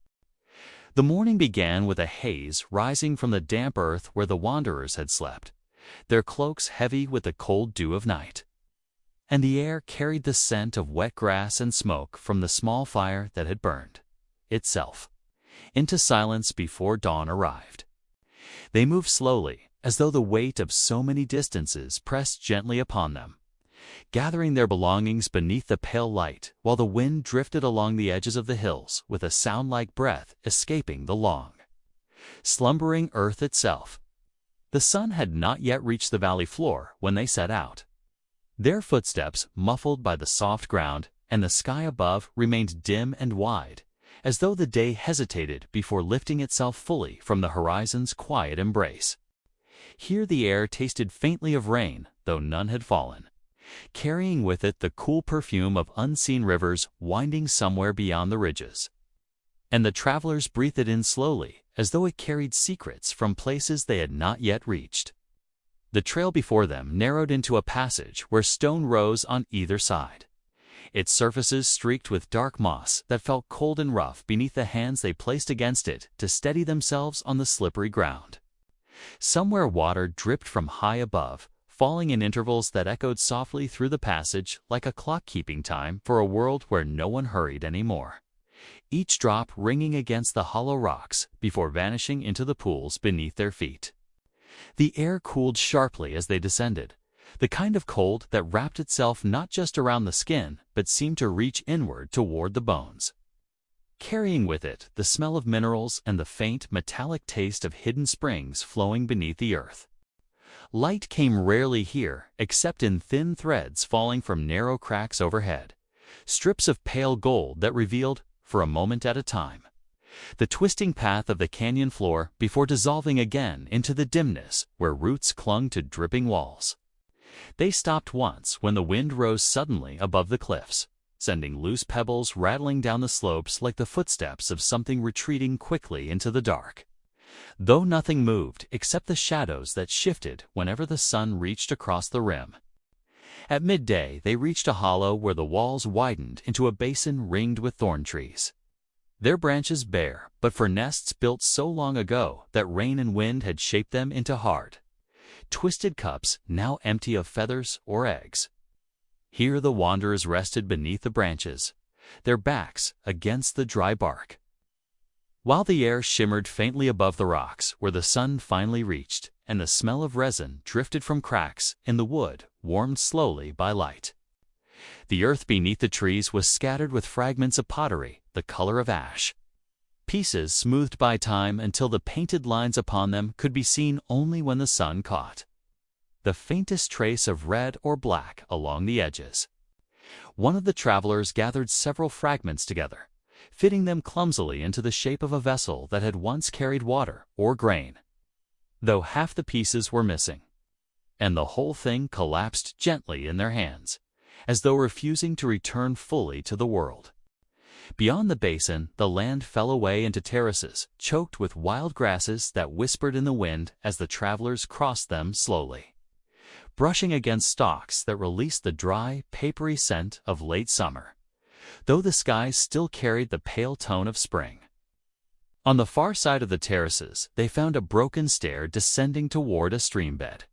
The morning began with a haze rising from the damp earth where the wanderers had slept, their cloaks heavy with the cold dew of night. And the air carried the scent of wet grass and smoke from the small fire that had burned itself into silence before dawn arrived. They moved slowly, as though the weight of so many distances pressed gently upon them, gathering their belongings beneath the pale light while the wind drifted along the edges of the hills with a sound like breath escaping the long, slumbering earth itself. The sun had not yet reached the valley floor when they set out. Their footsteps muffled by the soft ground, and the sky above remained dim and wide, as though the day hesitated before lifting itself fully from the horizon's quiet embrace. Here the air tasted faintly of rain, though none had fallen, carrying with it the cool perfume of unseen rivers winding somewhere beyond the ridges. And the travelers breathed it in slowly, as though it carried secrets from places they had not yet reached. The trail before them narrowed into a passage where stone rose on either side, its surfaces streaked with dark moss that felt cold and rough beneath the hands they placed against it to steady themselves on the slippery ground. Somewhere water dripped from high above, falling in intervals that echoed softly through the passage like a clock keeping time for a world where no one hurried anymore, each drop ringing against the hollow rocks before vanishing into the pools beneath their feet. The air cooled sharply as they descended, the kind of cold that wrapped itself not just around the skin but seemed to reach inward toward the bones, carrying with it the smell of minerals and the faint metallic taste of hidden springs flowing beneath the earth. Light came rarely here except in thin threads falling from narrow cracks overhead, strips of pale gold that revealed, for a moment at a time, the twisting path of the canyon floor before dissolving again into the dimness where roots clung to dripping walls. They stopped once when the wind rose suddenly above the cliffs, sending loose pebbles rattling down the slopes like the footsteps of something retreating quickly into the dark, though nothing moved except the shadows that shifted whenever the sun reached across the rim. At midday they reached a hollow where the walls widened into a basin ringed with thorn trees, their branches bare, but for nests built so long ago that rain and wind had shaped them into hard, twisted cups now empty of feathers or eggs. Here the wanderers rested beneath the branches, their backs against the dry bark. While the air shimmered faintly above the rocks where the sun finally reached, and the smell of resin drifted from cracks in the wood, warmed slowly by light. The earth beneath the trees was scattered with fragments of pottery, the color of ash. Pieces smoothed by time until the painted lines upon them could be seen only when the sun caught the faintest trace of red or black along the edges. One of the travelers gathered several fragments together, fitting them clumsily into the shape of a vessel that had once carried water or grain, though half the pieces were missing, and the whole thing collapsed gently in their hands, as though refusing to return fully to the world. Beyond the basin, the land fell away into terraces, choked with wild grasses that whispered in the wind as the travelers crossed them slowly, brushing against stalks that released the dry, papery scent of late summer, though the skies still carried the pale tone of spring. On the far side of the terraces, they found a broken stair descending toward a stream bed.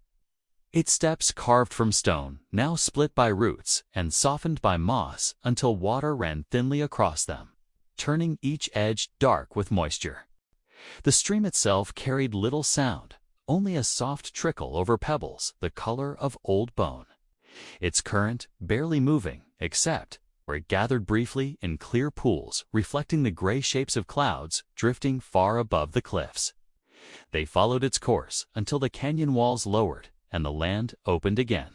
Its steps carved from stone, now split by roots and softened by moss until water ran thinly across them, turning each edge dark with moisture. The stream itself carried little sound, only a soft trickle over pebbles the color of old bone, its current barely moving except where it gathered briefly in clear pools reflecting the gray shapes of clouds drifting far above the cliffs. They followed its course until the canyon walls lowered and the land opened again,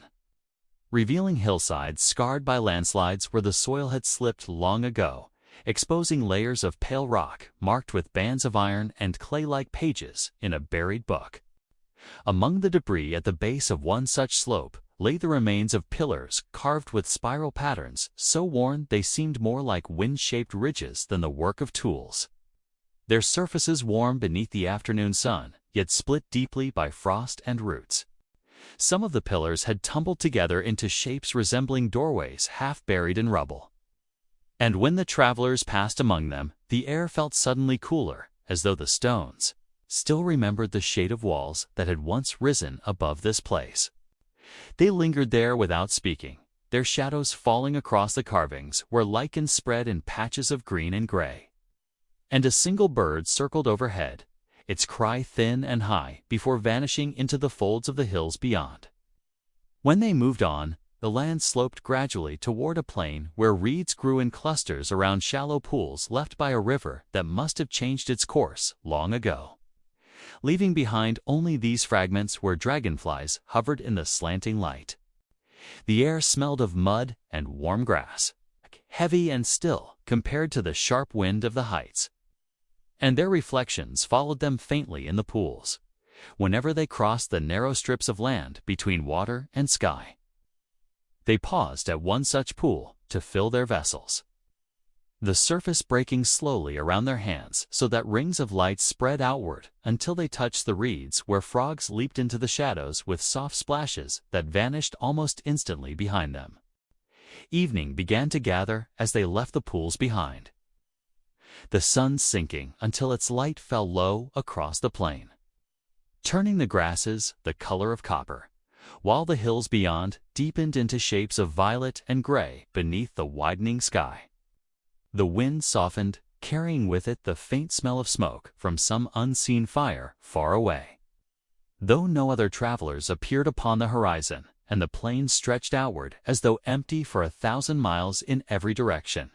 revealing hillsides scarred by landslides where the soil had slipped long ago, exposing layers of pale rock marked with bands of iron and clay-like pages in a buried book. Among the debris at the base of one such slope lay the remains of pillars carved with spiral patterns so worn they seemed more like wind-shaped ridges than the work of tools. Their surfaces warm beneath the afternoon sun, yet split deeply by frost and roots. Some of the pillars had tumbled together into shapes resembling doorways half buried in rubble. And when the travelers passed among them, the air felt suddenly cooler, as though the stones still remembered the shade of walls that had once risen above this place. They lingered there without speaking, their shadows falling across the carvings where lichen spread in patches of green and gray. And a single bird circled overhead, its cry thin and high before vanishing into the folds of the hills beyond. When they moved on, the land sloped gradually toward a plain where reeds grew in clusters around shallow pools left by a river that must have changed its course long ago, leaving behind only these fragments where dragonflies hovered in the slanting light. The air smelled of mud and warm grass, heavy and still compared to the sharp wind of the heights, and their reflections followed them faintly in the pools, whenever they crossed the narrow strips of land between water and sky. They paused at one such pool to fill their vessels, the surface breaking slowly around their hands so that rings of light spread outward until they touched the reeds where frogs leaped into the shadows with soft splashes that vanished almost instantly behind them. Evening began to gather as they left the pools behind, the sun sinking until its light fell low across the plain, turning the grasses the color of copper, while the hills beyond deepened into shapes of violet and gray beneath the widening sky. The wind softened, carrying with it the faint smell of smoke from some unseen fire far away. Though no other travelers appeared upon the horizon, and the plain stretched outward as though empty for 1,000 miles in every direction.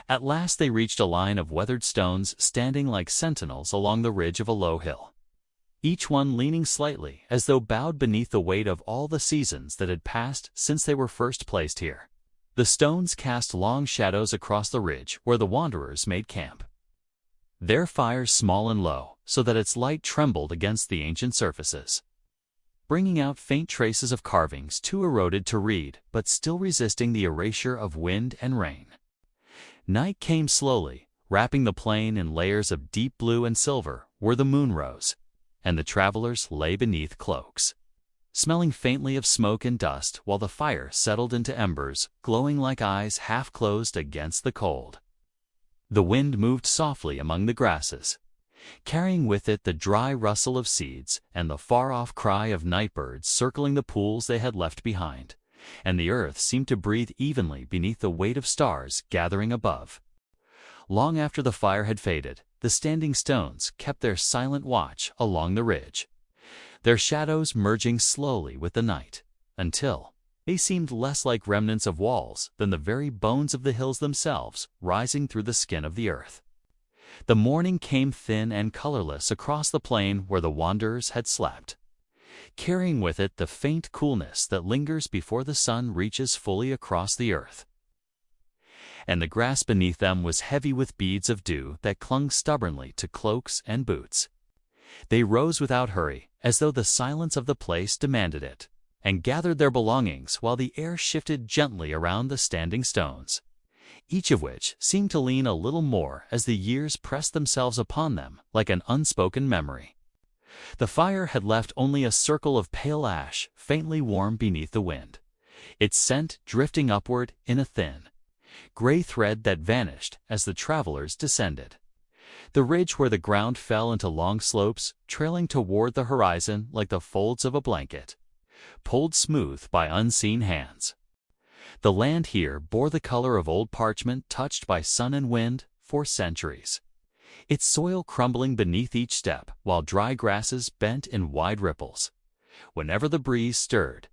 At last they reached a line of weathered stones standing like sentinels along the ridge of a low hill, each one leaning slightly as though bowed beneath the weight of all the seasons that had passed since they were first placed here. The stones cast long shadows across the ridge where the wanderers made camp, their fire small and low so that its light trembled against the ancient surfaces, bringing out faint traces of carvings too eroded to read but still resisting the erasure of wind and rain. Night came slowly, wrapping the plain in layers of deep blue and silver where the moon rose, and the travelers lay beneath cloaks, smelling faintly of smoke and dust while the fire settled into embers, glowing like eyes half closed against the cold. The wind moved softly among the grasses, carrying with it the dry rustle of seeds and the far-off cry of night birds circling the pools they had left behind, and the earth seemed to breathe evenly beneath the weight of stars gathering above. Long after the fire had faded, the standing stones kept their silent watch along the ridge, their shadows merging slowly with the night, until they seemed less like remnants of walls than the very bones of the hills themselves rising through the skin of the earth. The morning came thin and colorless across the plain where the wanderers had slept, carrying with it the faint coolness that lingers before the sun reaches fully across the earth. And the grass beneath them was heavy with beads of dew that clung stubbornly to cloaks and boots. They rose without hurry, as though the silence of the place demanded it, and gathered their belongings while the air shifted gently around the standing stones, each of which seemed to lean a little more as the years pressed themselves upon them like an unspoken memory. The fire had left only a circle of pale ash faintly warm beneath the wind, its scent drifting upward in a thin, gray thread that vanished as the travelers descended. The ridge where the ground fell into long slopes, trailing toward the horizon like the folds of a blanket, pulled smooth by unseen hands. The land here bore the color of old parchment touched by sun and wind for centuries, its soil crumbling beneath each step while dry grasses bent in wide ripples whenever the breeze stirred.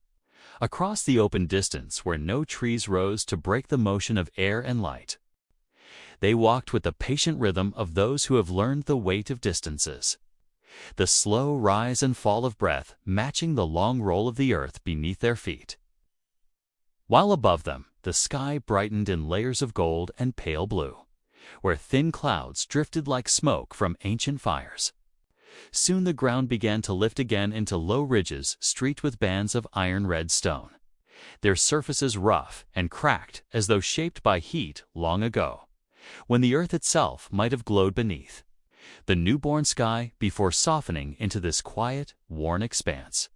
Across the open distance where no trees rose to break the motion of air and light, they walked with the patient rhythm of those who have learned the weight of distances, the slow rise and fall of breath matching the long roll of the earth beneath their feet. While above them, the sky brightened in layers of gold and pale blue, where thin clouds drifted like smoke from ancient fires. Soon the ground began to lift again into low ridges streaked with bands of iron-red stone, their surfaces rough and cracked as though shaped by heat long ago, when the earth itself might have glowed beneath the newborn sky before softening into this quiet, worn expanse.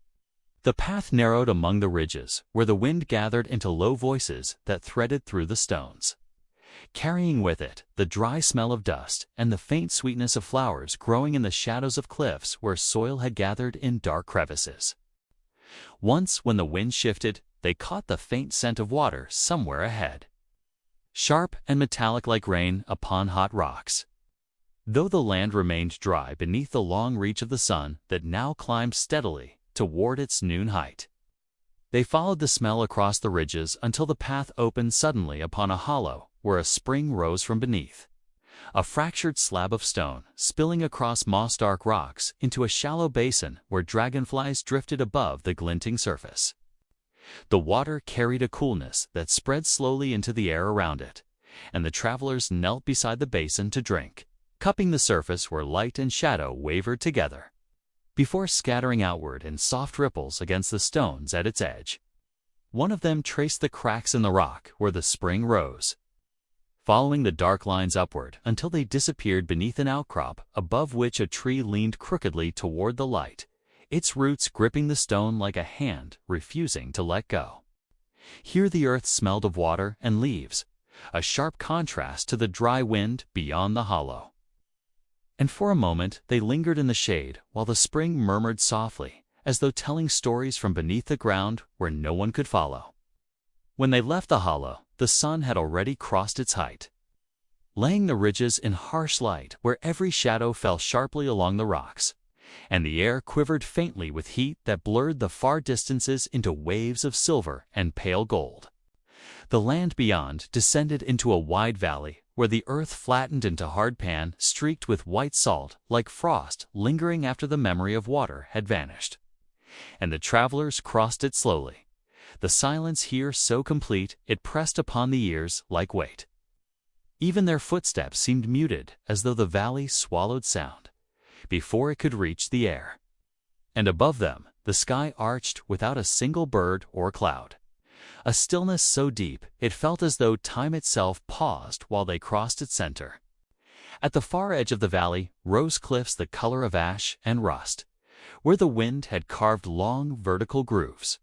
The path narrowed among the ridges, where the wind gathered into low voices that threaded through the stones, carrying with it the dry smell of dust and the faint sweetness of flowers growing in the shadows of cliffs where soil had gathered in dark crevices. Once, when the wind shifted, they caught the faint scent of water somewhere ahead, sharp and metallic like rain upon hot rocks. Though the land remained dry beneath the long reach of the sun that now climbed steadily toward its noon height, they followed the smell across the ridges until the path opened suddenly upon a hollow where a spring rose from beneath, a fractured slab of stone spilling across moss-dark rocks into a shallow basin where dragonflies drifted above the glinting surface. The water carried a coolness that spread slowly into the air around it, and the travelers knelt beside the basin to drink, cupping the surface where light and shadow wavered together, before scattering outward in soft ripples against the stones at its edge. One of them traced the cracks in the rock where the spring rose, following the dark lines upward until they disappeared beneath an outcrop above which a tree leaned crookedly toward the light, its roots gripping the stone like a hand refusing to let go. Here the earth smelled of water and leaves, a sharp contrast to the dry wind beyond the hollow. And for a moment they lingered in the shade while the spring murmured softly, as though telling stories from beneath the ground where no one could follow. When they left the hollow, the sun had already crossed its height, laying the ridges in harsh light where every shadow fell sharply along the rocks, and the air quivered faintly with heat that blurred the far distances into waves of silver and pale gold. The land beyond descended into a wide valley where the earth flattened into hard pan streaked with white salt like frost lingering after the memory of water had vanished. And the travelers crossed it slowly, the silence here so complete it pressed upon the ears like weight. Even their footsteps seemed muted as though the valley swallowed sound before it could reach the air. And above them, the sky arched without a single bird or cloud, a stillness so deep it felt as though time itself paused while they crossed its center. At the far edge of the valley rose cliffs the color of ash and rust, where the wind had carved long vertical grooves,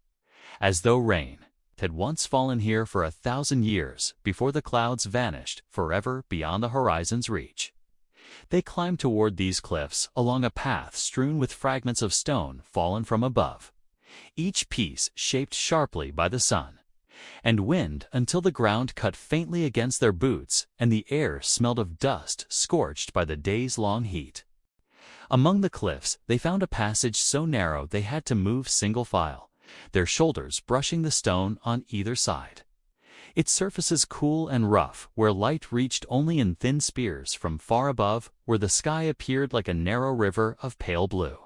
as though rain had once fallen here for 1,000 years before the clouds vanished forever beyond the horizon's reach. They climbed toward these cliffs along a path strewn with fragments of stone fallen from above, each piece shaped sharply by the sun, and wind until the ground cut faintly against their boots and the air smelled of dust scorched by the days-long heat. Among the cliffs, they found a passage so narrow they had to move single file, their shoulders brushing the stone on either side. Its surfaces cool and rough, where light reached only in thin spears from far above, where the sky appeared like a narrow river of pale blue.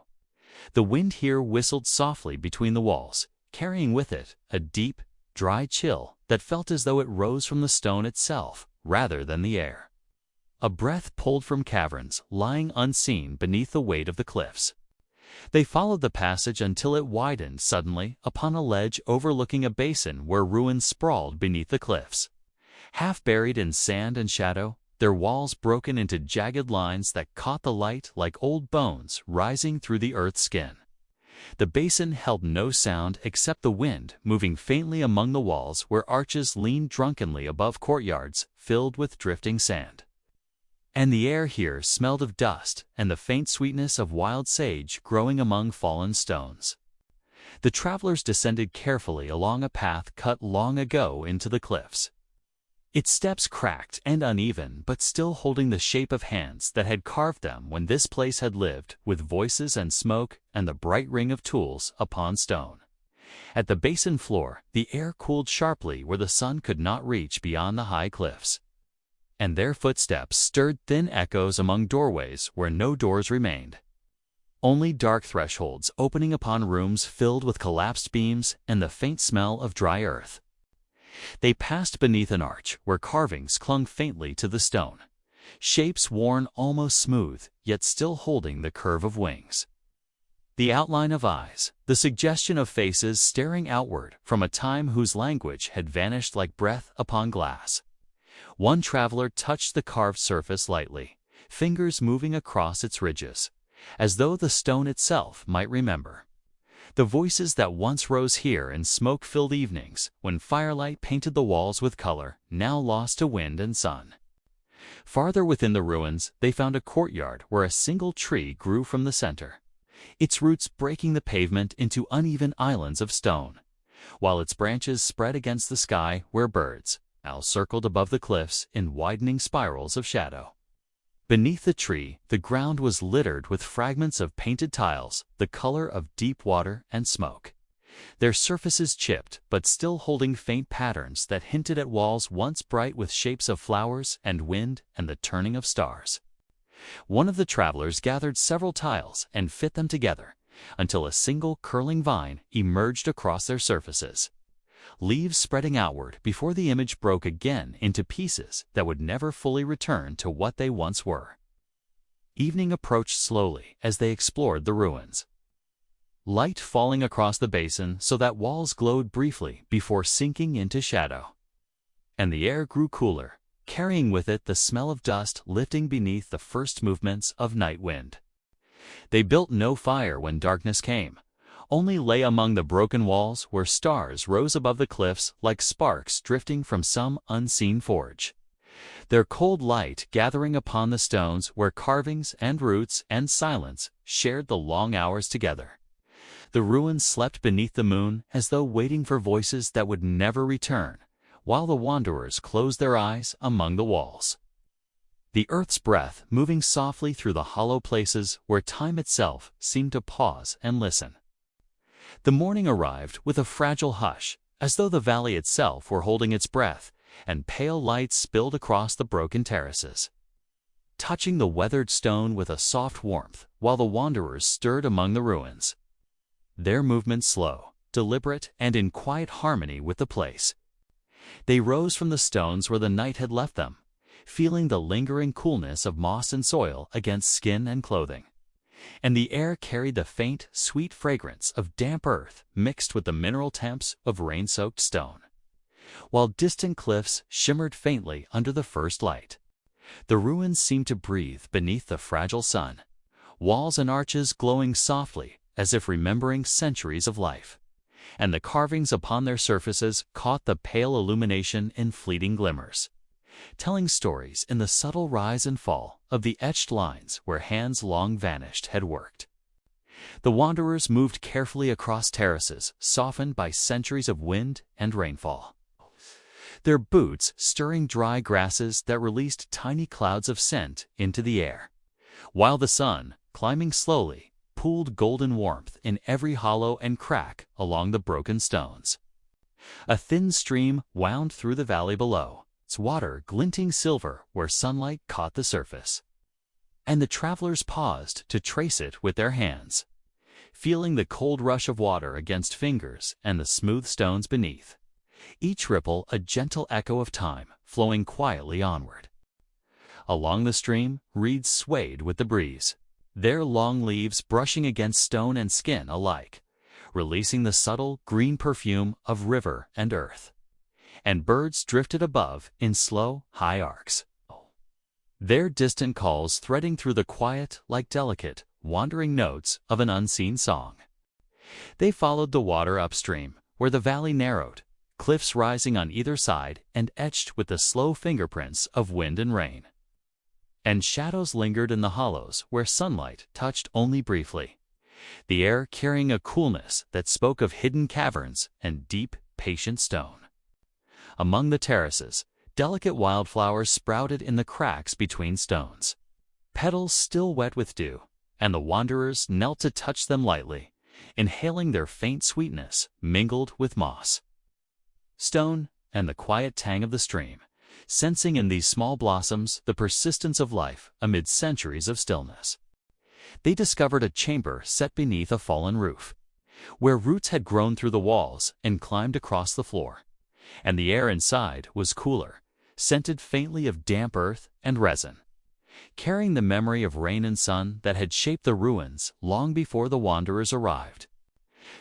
The wind here whistled softly between the walls, carrying with it a deep, dry chill that felt as though it rose from the stone itself rather than the air. A breath pulled from caverns lying unseen beneath the weight of the cliffs. They followed the passage until it widened suddenly upon a ledge overlooking a basin where ruins sprawled beneath the cliffs. Half buried in sand and shadow, their walls broken into jagged lines that caught the light like old bones rising through the earth's skin. The basin held no sound except the wind moving faintly among the walls where arches leaned drunkenly above courtyards filled with drifting sand. And the air here smelled of dust and the faint sweetness of wild sage growing among fallen stones. The travelers descended carefully along a path cut long ago into the cliffs. Its steps cracked and uneven, but still holding the shape of hands that had carved them when this place had lived, with voices and smoke and the bright ring of tools upon stone. At the basin floor, the air cooled sharply where the sun could not reach beyond the high cliffs. And their footsteps stirred thin echoes among doorways where no doors remained. Only dark thresholds opening upon rooms filled with collapsed beams and the faint smell of dry earth. They passed beneath an arch where carvings clung faintly to the stone, shapes worn almost smooth, yet still holding the curve of wings. The outline of eyes, the suggestion of faces staring outward from a time whose language had vanished like breath upon glass. One traveler touched the carved surface lightly, fingers moving across its ridges, as though the stone itself might remember. The voices that once rose here in smoke-filled evenings, when firelight painted the walls with color, now lost to wind and sun. Farther within the ruins, they found a courtyard where a single tree grew from the center, its roots breaking the pavement into uneven islands of stone, while its branches spread against the sky where birds now circled above the cliffs in widening spirals of shadow. Beneath the tree, the ground was littered with fragments of painted tiles, the color of deep water and smoke. Their surfaces chipped, but still holding faint patterns that hinted at walls once bright with shapes of flowers and wind and the turning of stars. One of the travelers gathered several tiles and fit them together, until a single curling vine emerged across their surfaces, leaves spreading outward before the image broke again into pieces that would never fully return to what they once were. Evening approached slowly as they explored the ruins, light falling across the basin so that walls glowed briefly before sinking into shadow. And the air grew cooler, carrying with it the smell of dust lifting beneath the first movements of night wind. They built no fire when darkness came, only lay among the broken walls where stars rose above the cliffs like sparks drifting from some unseen forge, their cold light gathering upon the stones where carvings and roots and silence shared the long hours together. The ruins slept beneath the moon as though waiting for voices that would never return, while the wanderers closed their eyes among the walls. The earth's breath moving softly through the hollow places where time itself seemed to pause and listen. The morning arrived with a fragile hush, as though the valley itself were holding its breath, and pale light spilled across the broken terraces, touching the weathered stone with a soft warmth while the wanderers stirred among the ruins, their movements slow, deliberate, and in quiet harmony with the place. They rose from the stones where the night had left them, feeling the lingering coolness of moss and soil against skin and clothing. And the air carried the faint, sweet fragrance of damp earth mixed with the mineral temps of rain-soaked stone, while distant cliffs shimmered faintly under the first light. The ruins seemed to breathe beneath the fragile sun, walls and arches glowing softly as if remembering centuries of life, and the carvings upon their surfaces caught the pale illumination in fleeting glimmers, telling stories in the subtle rise and fall of the etched lines where hands long vanished had worked. The wanderers moved carefully across terraces softened by centuries of wind and rainfall, their boots stirring dry grasses that released tiny clouds of scent into the air, while the sun, climbing slowly, pooled golden warmth in every hollow and crack along the broken stones. A thin stream wound through the valley below, its water glinting silver where sunlight caught the surface. And the travelers paused to trace it with their hands, feeling the cold rush of water against fingers and the smooth stones beneath, each ripple a gentle echo of time flowing quietly onward. Along the stream, reeds swayed with the breeze, their long leaves brushing against stone and skin alike, releasing the subtle green perfume of river and earth. And birds drifted above in slow, high arcs, their distant calls threading through the quiet like delicate, wandering notes of an unseen song. They followed the water upstream, where the valley narrowed, cliffs rising on either side and etched with the slow fingerprints of wind and rain. And shadows lingered in the hollows where sunlight touched only briefly, the air carrying a coolness that spoke of hidden caverns and deep, patient stone. Among the terraces, delicate wildflowers sprouted in the cracks between stones, petals still wet with dew, and the wanderers knelt to touch them lightly, inhaling their faint sweetness mingled with moss, stone, and the quiet tang of the stream, sensing in these small blossoms the persistence of life amid centuries of stillness. They discovered a chamber set beneath a fallen roof, where roots had grown through the walls and climbed across the floor, and the air inside was cooler, scented faintly of damp earth and resin, carrying the memory of rain and sun that had shaped the ruins long before the wanderers arrived.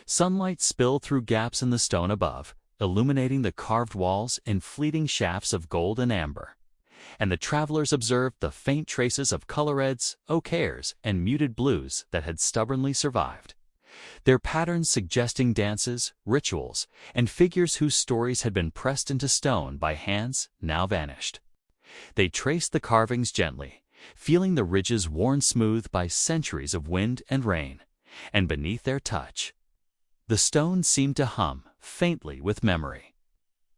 Sunlight spilled through gaps in the stone above, illuminating the carved walls in fleeting shafts of gold and amber, and the travelers observed the faint traces of color reds, ochres, and muted blues that had stubbornly survived, their patterns suggesting dances, rituals, and figures whose stories had been pressed into stone by hands now vanished. They traced the carvings gently, feeling the ridges worn smooth by centuries of wind and rain, and beneath their touch, the stone seemed to hum faintly with memory,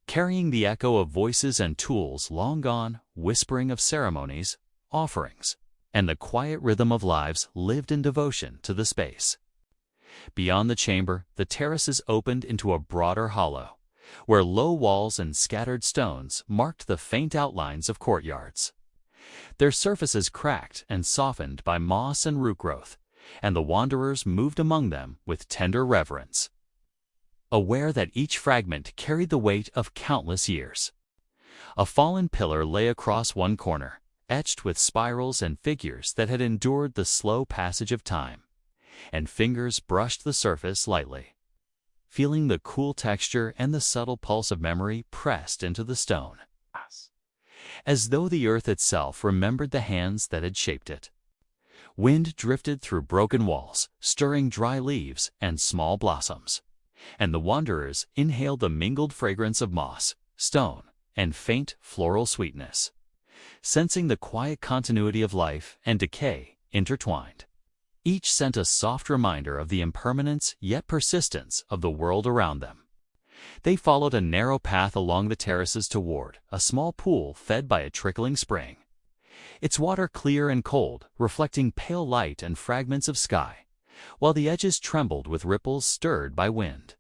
carrying the echo of voices and tools long gone, whispering of ceremonies, offerings, and the quiet rhythm of lives lived in devotion to the space. Beyond the chamber, the terraces opened into a broader hollow, where low walls and scattered stones marked the faint outlines of courtyards, their surfaces cracked and softened by moss and root growth, and the wanderers moved among them with tender reverence, aware that each fragment carried the weight of countless years. A fallen pillar lay across one corner, etched with spirals and figures that had endured the slow passage of time, and fingers brushed the surface lightly, feeling the cool texture and the subtle pulse of memory pressed into the stone, as though the earth itself remembered the hands that had shaped it. Wind drifted through broken walls, stirring dry leaves and small blossoms, and the wanderers inhaled the mingled fragrance of moss, stone, and faint floral sweetness, sensing the quiet continuity of life and decay intertwined. Each sent a soft reminder of the impermanence yet persistence of the world around them. They followed a narrow path along the terraces toward a small pool fed by a trickling spring, its water clear and cold, reflecting pale light and fragments of sky, while the edges trembled with ripples stirred by wind,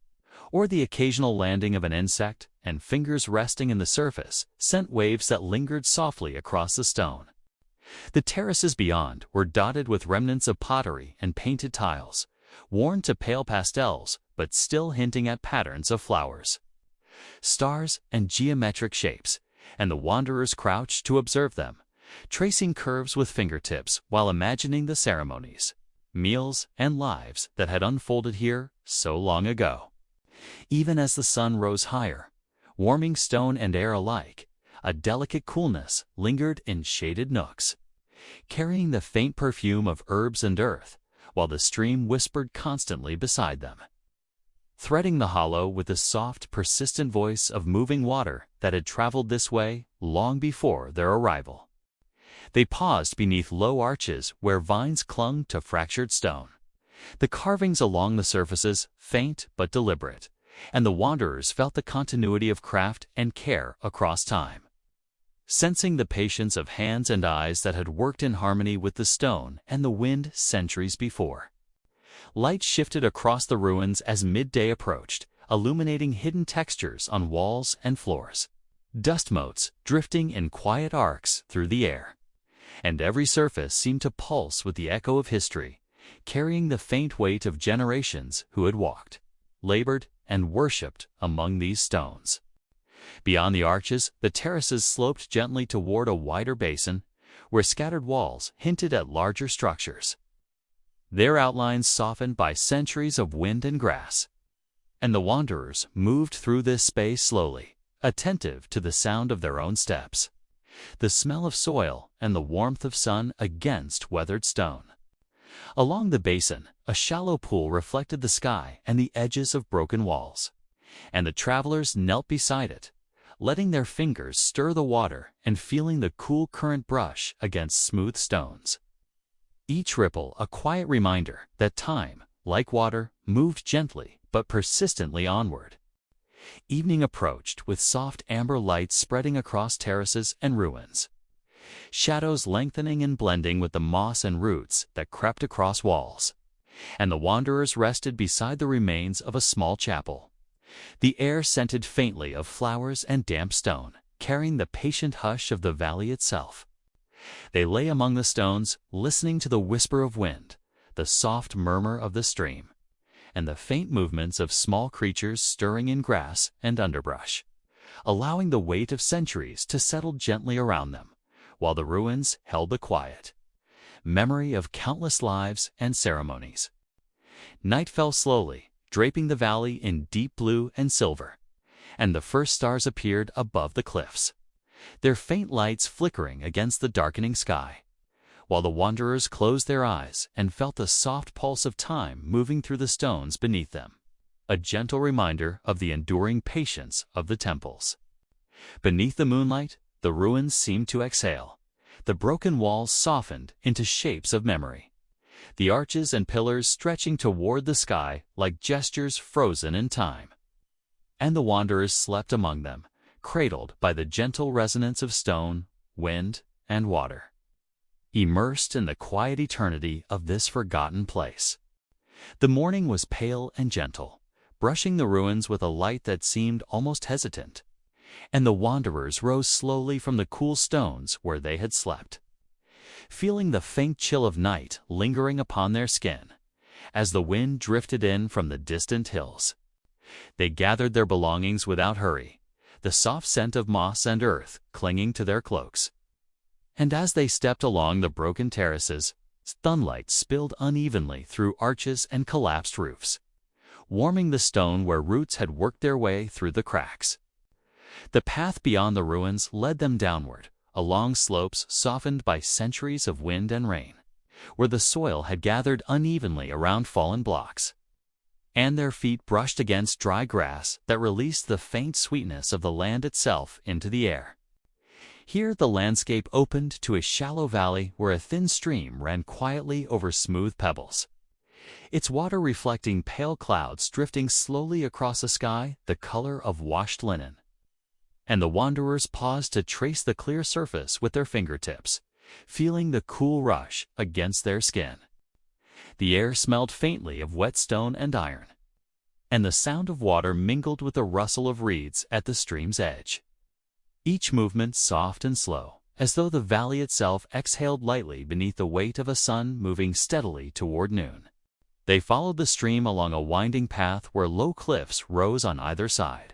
or the occasional landing of an insect, and fingers resting in the surface sent waves that lingered softly across the stone. The terraces beyond were dotted with remnants of pottery and painted tiles, worn to pale pastels but still hinting at patterns of flowers, stars, and geometric shapes, and the wanderers crouched to observe them, tracing curves with fingertips while imagining the ceremonies, meals, and lives that had unfolded here so long ago. Even as the sun rose higher, warming stone and air alike, a delicate coolness lingered in shaded nooks, carrying the faint perfume of herbs and earth, while the stream whispered constantly beside them. threading the hollow with the soft, persistent voice of moving water that had traveled this way long before their arrival. They paused beneath low arches where vines clung to fractured stone. The carvings along the surfaces faint but deliberate, and the wanderers felt the continuity of craft and care across time. Sensing the patience of hands and eyes that had worked in harmony with the stone and the wind centuries before. Light shifted across the ruins as midday approached, illuminating hidden textures on walls and floors. Dust motes drifting in quiet arcs through the air. And every surface seemed to pulse with the echo of history, carrying the faint weight of generations who had walked, labored, and worshipped among these stones. Beyond the arches, the terraces sloped gently toward a wider basin, where scattered walls hinted at larger structures, their outlines softened by centuries of wind and grass. And the wanderers moved through this space slowly, attentive to the sound of their own steps, the smell of soil and the warmth of sun against weathered stone. Along the basin, a shallow pool reflected the sky and the edges of broken walls, and the travelers knelt beside it, letting their fingers stir the water and feeling the cool current brush against smooth stones. Each ripple a quiet reminder that time, like water, moved gently but persistently onward. Evening approached with soft amber light spreading across terraces and ruins, shadows lengthening and blending with the moss and roots that crept across walls, and the wanderers rested beside the remains of a small chapel. The air scented faintly of flowers and damp stone, carrying the patient hush of the valley itself. They lay among the stones, listening to the whisper of wind, the soft murmur of the stream, and the faint movements of small creatures stirring in grass and underbrush, allowing the weight of centuries to settle gently around them, while the ruins held the quiet memory of countless lives and ceremonies. Night fell slowly, draping the valley in deep blue and silver, and the first stars appeared above the cliffs, their faint lights flickering against the darkening sky, while the wanderers closed their eyes and felt the soft pulse of time moving through the stones beneath them, a gentle reminder of the enduring patience of the temples. Beneath the moonlight, the ruins seemed to exhale. The broken walls softened into shapes of memory, the arches and pillars stretching toward the sky like gestures frozen in time. And the wanderers slept among them, cradled by the gentle resonance of stone, wind, and water, immersed in the quiet eternity of this forgotten place. The morning was pale and gentle, brushing the ruins with a light that seemed almost hesitant, and the wanderers rose slowly from the cool stones where they had slept, feeling the faint chill of night lingering upon their skin as the wind drifted in from the distant hills. They gathered their belongings without hurry, the soft scent of moss and earth clinging to their cloaks. And as they stepped along the broken terraces, sunlight spilled unevenly through arches and collapsed roofs, warming the stone where roots had worked their way through the cracks. The path beyond the ruins led them downward, along slopes softened by centuries of wind and rain, where the soil had gathered unevenly around fallen blocks, and their feet brushed against dry grass that released the faint sweetness of the land itself into the air. Here the landscape opened to a shallow valley where a thin stream ran quietly over smooth pebbles, its water reflecting pale clouds drifting slowly across a sky the color of washed linen. And the wanderers paused to trace the clear surface with their fingertips, feeling the cool rush against their skin. The air smelled faintly of wet stone and iron, and the sound of water mingled with the rustle of reeds at the stream's edge. Each movement soft and slow, as though the valley itself exhaled lightly beneath the weight of a sun moving steadily toward noon. They followed the stream along a winding path where low cliffs rose on either side,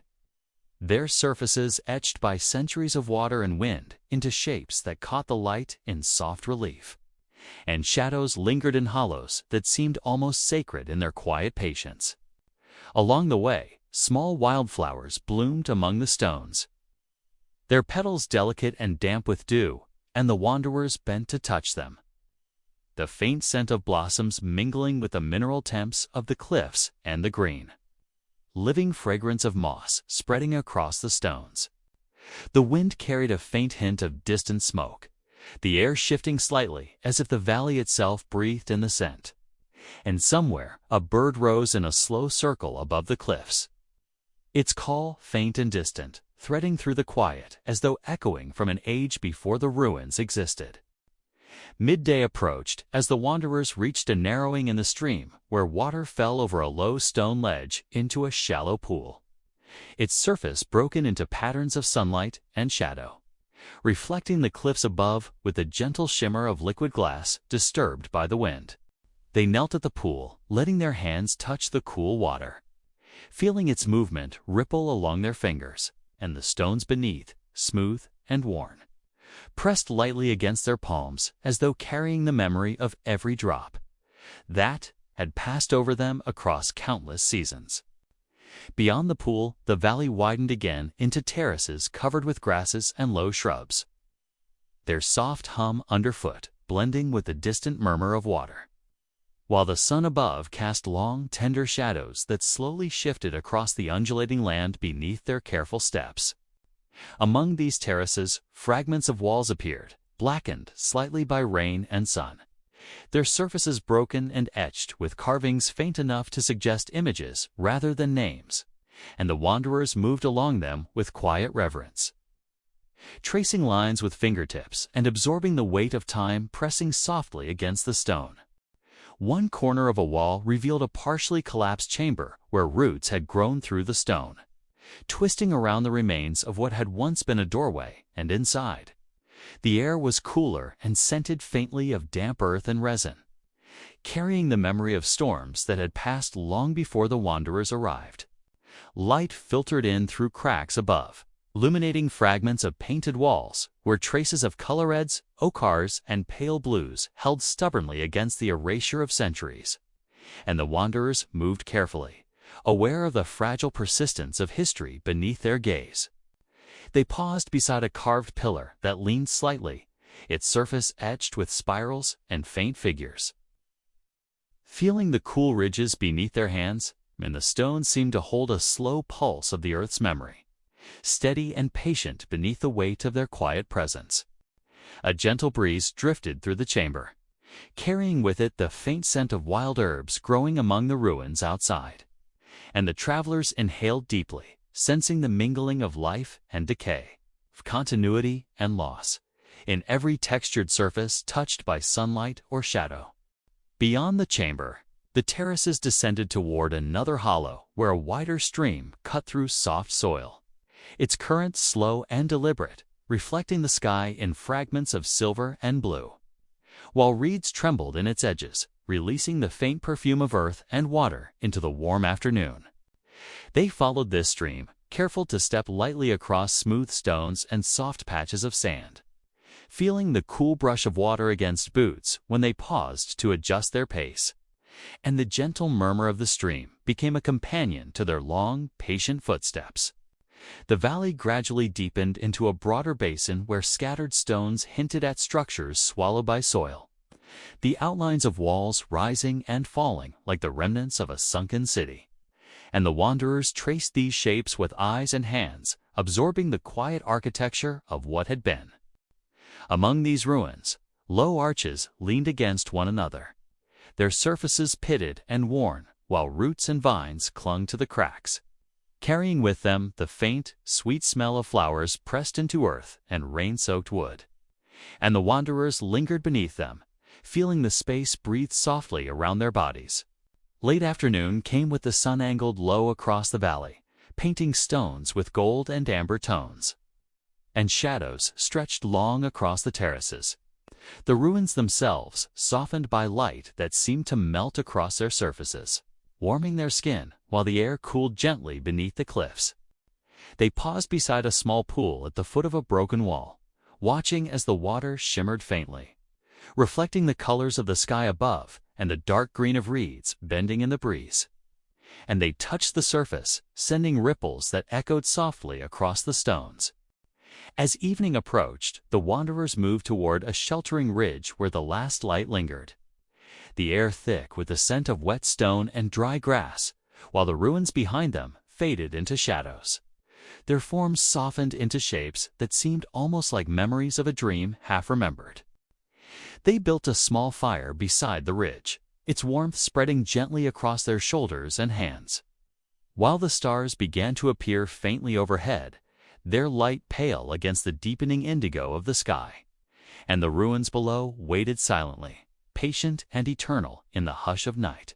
their surfaces etched by centuries of water and wind into shapes that caught the light in soft relief, and shadows lingered in hollows that seemed almost sacred in their quiet patience. Along the way, small wildflowers bloomed among the stones, their petals delicate and damp with dew, and the wanderers bent to touch them, the faint scent of blossoms mingling with the mineral temps of the cliffs and the green. living fragrance of moss spreading across the stones. The wind carried a faint hint of distant smoke, the air shifting slightly as if the valley itself breathed in the scent. And somewhere, a bird rose in a slow circle above the cliffs. Its call, faint and distant, threading through the quiet as though echoing from an age before the ruins existed. Midday approached as the wanderers reached a narrowing in the stream where water fell over a low stone ledge into a shallow pool, its surface broken into patterns of sunlight and shadow, reflecting the cliffs above with a gentle shimmer of liquid glass disturbed by the wind. They knelt at the pool, letting their hands touch the cool water, feeling its movement ripple along their fingers, and the stones beneath, smooth and worn, pressed lightly against their palms as though carrying the memory of every drop that had passed over them across countless seasons. Beyond the pool, the valley widened again into terraces covered with grasses and low shrubs, their soft hum underfoot blending with the distant murmur of water, while the sun above cast long, tender shadows that slowly shifted across the undulating land beneath their careful steps. Among these terraces, fragments of walls appeared, blackened slightly by rain and sun, their surfaces broken and etched with carvings faint enough to suggest images rather than names, and the wanderers moved along them with quiet reverence, tracing lines with fingertips and absorbing the weight of time pressing softly against the stone. One corner of a wall revealed a partially collapsed chamber where roots had grown through the stone, twisting around the remains of what had once been a doorway, and inside, the air was cooler and scented faintly of damp earth and resin, carrying the memory of storms that had passed long before the wanderers arrived. Light filtered in through cracks above, illuminating fragments of painted walls where traces of color reds, ochres, and pale blues held stubbornly against the erasure of centuries. And the wanderers moved carefully, aware of the fragile persistence of history beneath their gaze. They paused beside a carved pillar that leaned slightly, its surface etched with spirals and faint figures. Feeling the cool ridges beneath their hands, and the stone seemed to hold a slow pulse of the earth's memory, steady and patient beneath the weight of their quiet presence. A gentle breeze drifted through the chamber, carrying with it the faint scent of wild herbs growing among the ruins outside, and the travelers inhaled deeply, sensing the mingling of life and decay, of continuity and loss, in every textured surface touched by sunlight or shadow. Beyond the chamber, the terraces descended toward another hollow where a wider stream cut through soft soil, its current slow and deliberate, reflecting the sky in fragments of silver and blue, while reeds trembled in its edges, releasing the faint perfume of earth and water into the warm afternoon. They followed this stream, careful to step lightly across smooth stones and soft patches of sand, feeling the cool brush of water against boots when they paused to adjust their pace. And the gentle murmur of the stream became a companion to their long, patient footsteps. The valley gradually deepened into a broader basin where scattered stones hinted at structures swallowed by soil, the outlines of walls rising and falling like the remnants of a sunken city. And the wanderers traced these shapes with eyes and hands, absorbing the quiet architecture of what had been. Among these ruins, low arches leaned against one another, their surfaces pitted and worn, while roots and vines clung to the cracks, carrying with them the faint, sweet smell of flowers pressed into earth and rain-soaked wood. And the wanderers lingered beneath them, feeling the space breathe softly around their bodies. Late afternoon came with the sun angled low across the valley, painting stones with gold and amber tones. And shadows stretched long across the terraces, the ruins themselves softened by light that seemed to melt across their surfaces, warming their skin while the air cooled gently beneath the cliffs. They paused beside a small pool at the foot of a broken wall, watching as the water shimmered faintly, reflecting the colors of the sky above and the dark green of reeds bending in the breeze. And they touched the surface, sending ripples that echoed softly across the stones. As evening approached, the wanderers moved toward a sheltering ridge where the last light lingered, the air thick with the scent of wet stone and dry grass, while the ruins behind them faded into shadows. Their forms softened into shapes that seemed almost like memories of a dream half remembered. They built a small fire beside the ridge, its warmth spreading gently across their shoulders and hands. While the stars began to appear faintly overhead, their light pale against the deepening indigo of the sky, and the ruins below waited silently, patient and eternal in the hush of night.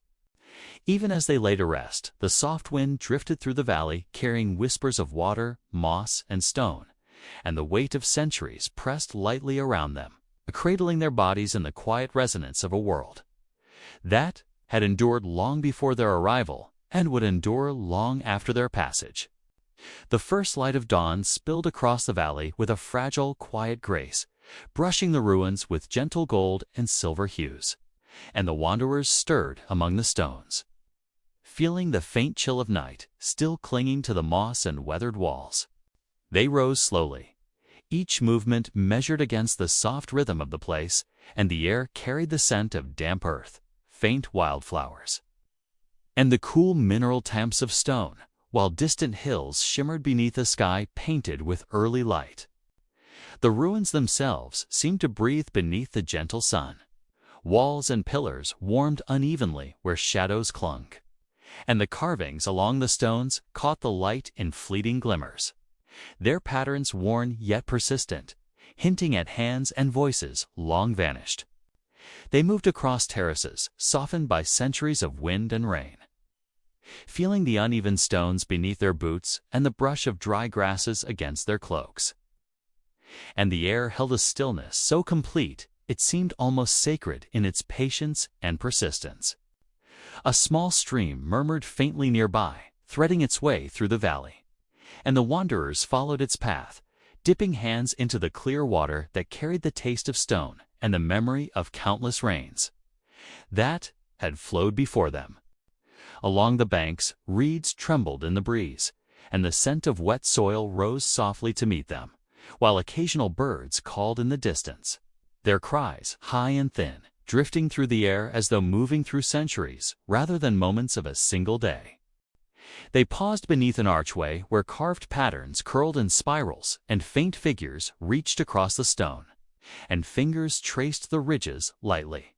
Even as they lay to rest, the soft wind drifted through the valley carrying whispers of water, moss, and stone, and the weight of centuries pressed lightly around them, cradling their bodies in the quiet resonance of a world that had endured long before their arrival and would endure long after their passage. The first light of dawn spilled across the valley with a fragile, quiet grace, brushing the ruins with gentle gold and silver hues, and the wanderers stirred among the stones, feeling the faint chill of night still clinging to the moss and weathered walls. They rose slowly, each movement measured against the soft rhythm of the place, and the air carried the scent of damp earth, faint wildflowers, and the cool mineral temps of stone, while distant hills shimmered beneath a sky painted with early light. The ruins themselves seemed to breathe beneath the gentle sun. Walls and pillars warmed unevenly where shadows clung, and the carvings along the stones caught the light in fleeting glimmers, their patterns worn yet persistent, hinting at hands and voices long vanished. They moved across terraces, softened by centuries of wind and rain, feeling the uneven stones beneath their boots and the brush of dry grasses against their cloaks. And the air held a stillness so complete it seemed almost sacred in its patience and persistence. A small stream murmured faintly nearby, threading its way through the valley, and the wanderers followed its path, dipping hands into the clear water that carried the taste of stone and the memory of countless rains that had flowed before them. Along the banks, reeds trembled in the breeze, and the scent of wet soil rose softly to meet them, while occasional birds called in the distance, their cries high and thin, drifting through the air as though moving through centuries rather than moments of a single day. They paused beneath an archway where carved patterns curled in spirals and faint figures reached across the stone, and fingers traced the ridges lightly.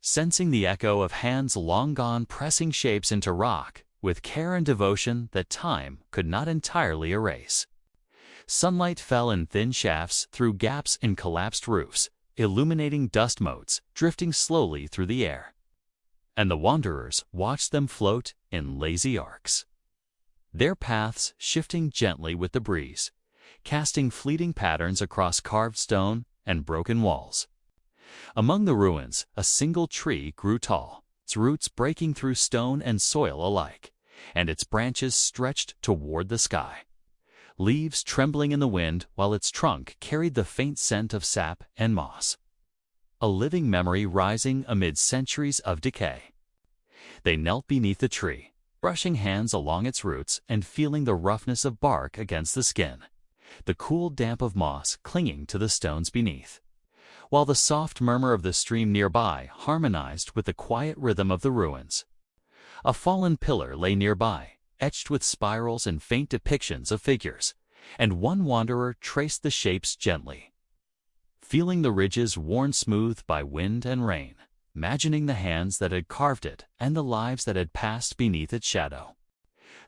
Sensing the echo of hands long gone pressing shapes into rock with care and devotion that time could not entirely erase. Sunlight fell in thin shafts through gaps in collapsed roofs, illuminating dust motes drifting slowly through the air, and the wanderers watched them float in lazy arcs, their paths shifting gently with the breeze, casting fleeting patterns across carved stone and broken walls. Among the ruins, a single tree grew tall, its roots breaking through stone and soil alike, and its branches stretched toward the sky, leaves trembling in the wind while its trunk carried the faint scent of sap and moss, a living memory rising amid centuries of decay. They knelt beneath the tree, brushing hands along its roots and feeling the roughness of bark against the skin, the cool damp of moss clinging to the stones beneath, while the soft murmur of the stream nearby harmonized with the quiet rhythm of the ruins. A fallen pillar lay nearby, etched with spirals and faint depictions of figures, and one wanderer traced the shapes gently, feeling the ridges worn smooth by wind and rain, imagining the hands that had carved it and the lives that had passed beneath its shadow.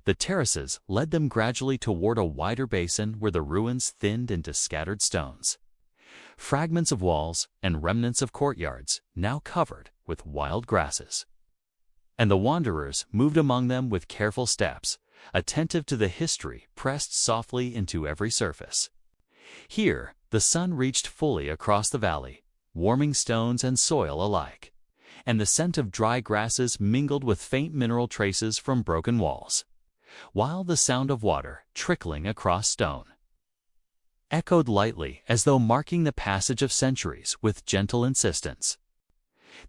The terraces led them gradually toward a wider basin where the ruins thinned into scattered stones, fragments of walls and remnants of courtyards now covered with wild grasses. And the wanderers moved among them with careful steps, attentive to the history pressed softly into every surface. Here, the sun reached fully across the valley, warming stones and soil alike, and the scent of dry grasses mingled with faint mineral traces from broken walls, while the sound of water trickling across stone echoed lightly as though marking the passage of centuries with gentle insistence.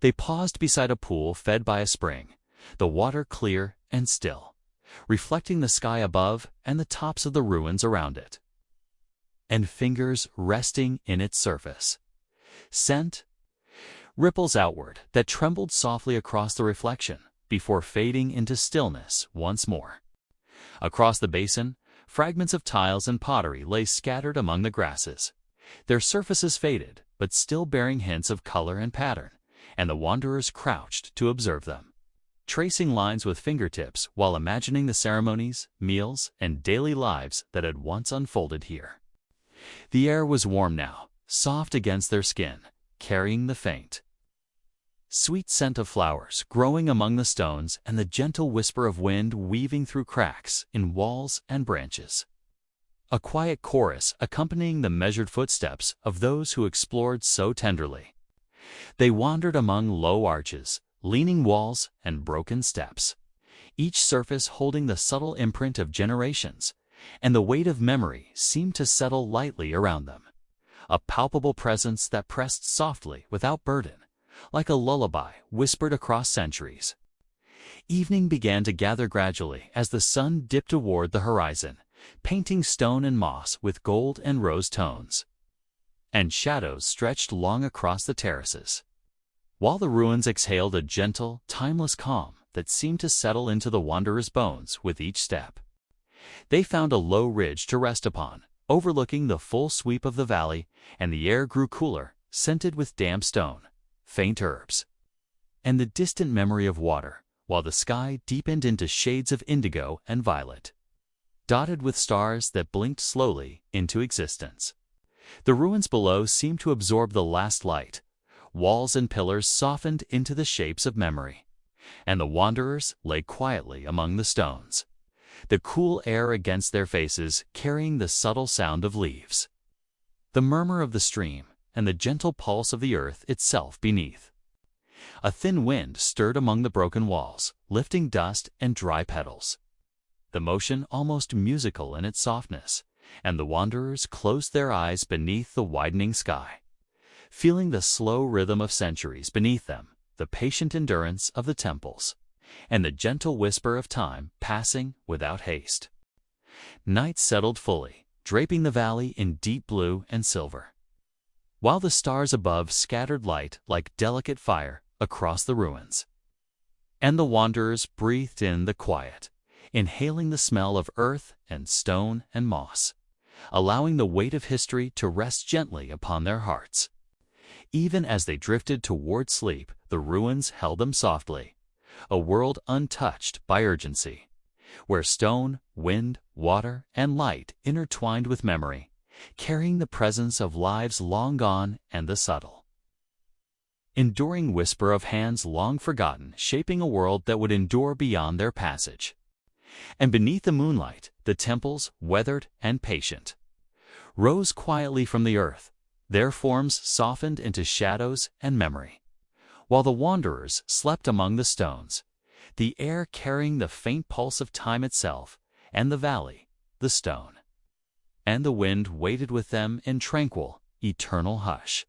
They paused beside a pool fed by a spring, the water clear and still, reflecting the sky above and the tops of the ruins around it, and fingers resting in its surface sent ripples outward that trembled softly across the reflection before fading into stillness once more. Across the basin, fragments of tiles and pottery lay scattered among the grasses. Their surfaces faded, but still bearing hints of color and pattern, and the wanderers crouched to observe them, tracing lines with fingertips while imagining the ceremonies, meals, and daily lives that had once unfolded here. The air was warm now, soft against their skin, carrying the faint, sweet scent of flowers growing among the stones and the gentle whisper of wind weaving through cracks in walls and branches. A quiet chorus accompanying the measured footsteps of those who explored so tenderly. They wandered among low arches, leaning walls, and broken steps, each surface holding the subtle imprint of generations, and the weight of memory seemed to settle lightly around them, a palpable presence that pressed softly without burden, like a lullaby whispered across centuries. Evening began to gather gradually as the sun dipped toward the horizon, painting stone and moss with gold and rose tones, and shadows stretched long across the terraces, while the ruins exhaled a gentle, timeless calm that seemed to settle into the wanderers' bones with each step. They found a low ridge to rest upon, overlooking the full sweep of the valley, and the air grew cooler, scented with damp stone, faint herbs, and the distant memory of water, while the sky deepened into shades of indigo and violet, dotted with stars that blinked slowly into existence. The ruins below seemed to absorb the last light. Walls and pillars softened into the shapes of memory, and the wanderers lay quietly among the stones, the cool air against their faces carrying the subtle sound of leaves, the murmur of the stream, and the gentle pulse of the earth itself beneath. A thin wind stirred among the broken walls, lifting dust and dry petals, the motion almost musical in its softness, and the wanderers closed their eyes beneath the widening sky, feeling the slow rhythm of centuries beneath them, the patient endurance of the temples, and the gentle whisper of time passing without haste. Night settled fully, draping the valley in deep blue and silver, while the stars above scattered light like delicate fire across the ruins. And the wanderers breathed in the quiet, inhaling the smell of earth and stone and moss, allowing the weight of history to rest gently upon their hearts. Even as they drifted toward sleep, the ruins held them softly, a world untouched by urgency, where stone, wind, water, and light intertwined with memory, carrying the presence of lives long gone and the subtle, enduring whisper of hands long forgotten, shaping a world that would endure beyond their passage. And beneath the moonlight, the temples, weathered and patient, rose quietly from the earth, their forms softened into shadows and memory, while the wanderers slept among the stones, the air carrying the faint pulse of time itself, and the valley, the stone, and the wind waited with them in tranquil, eternal hush.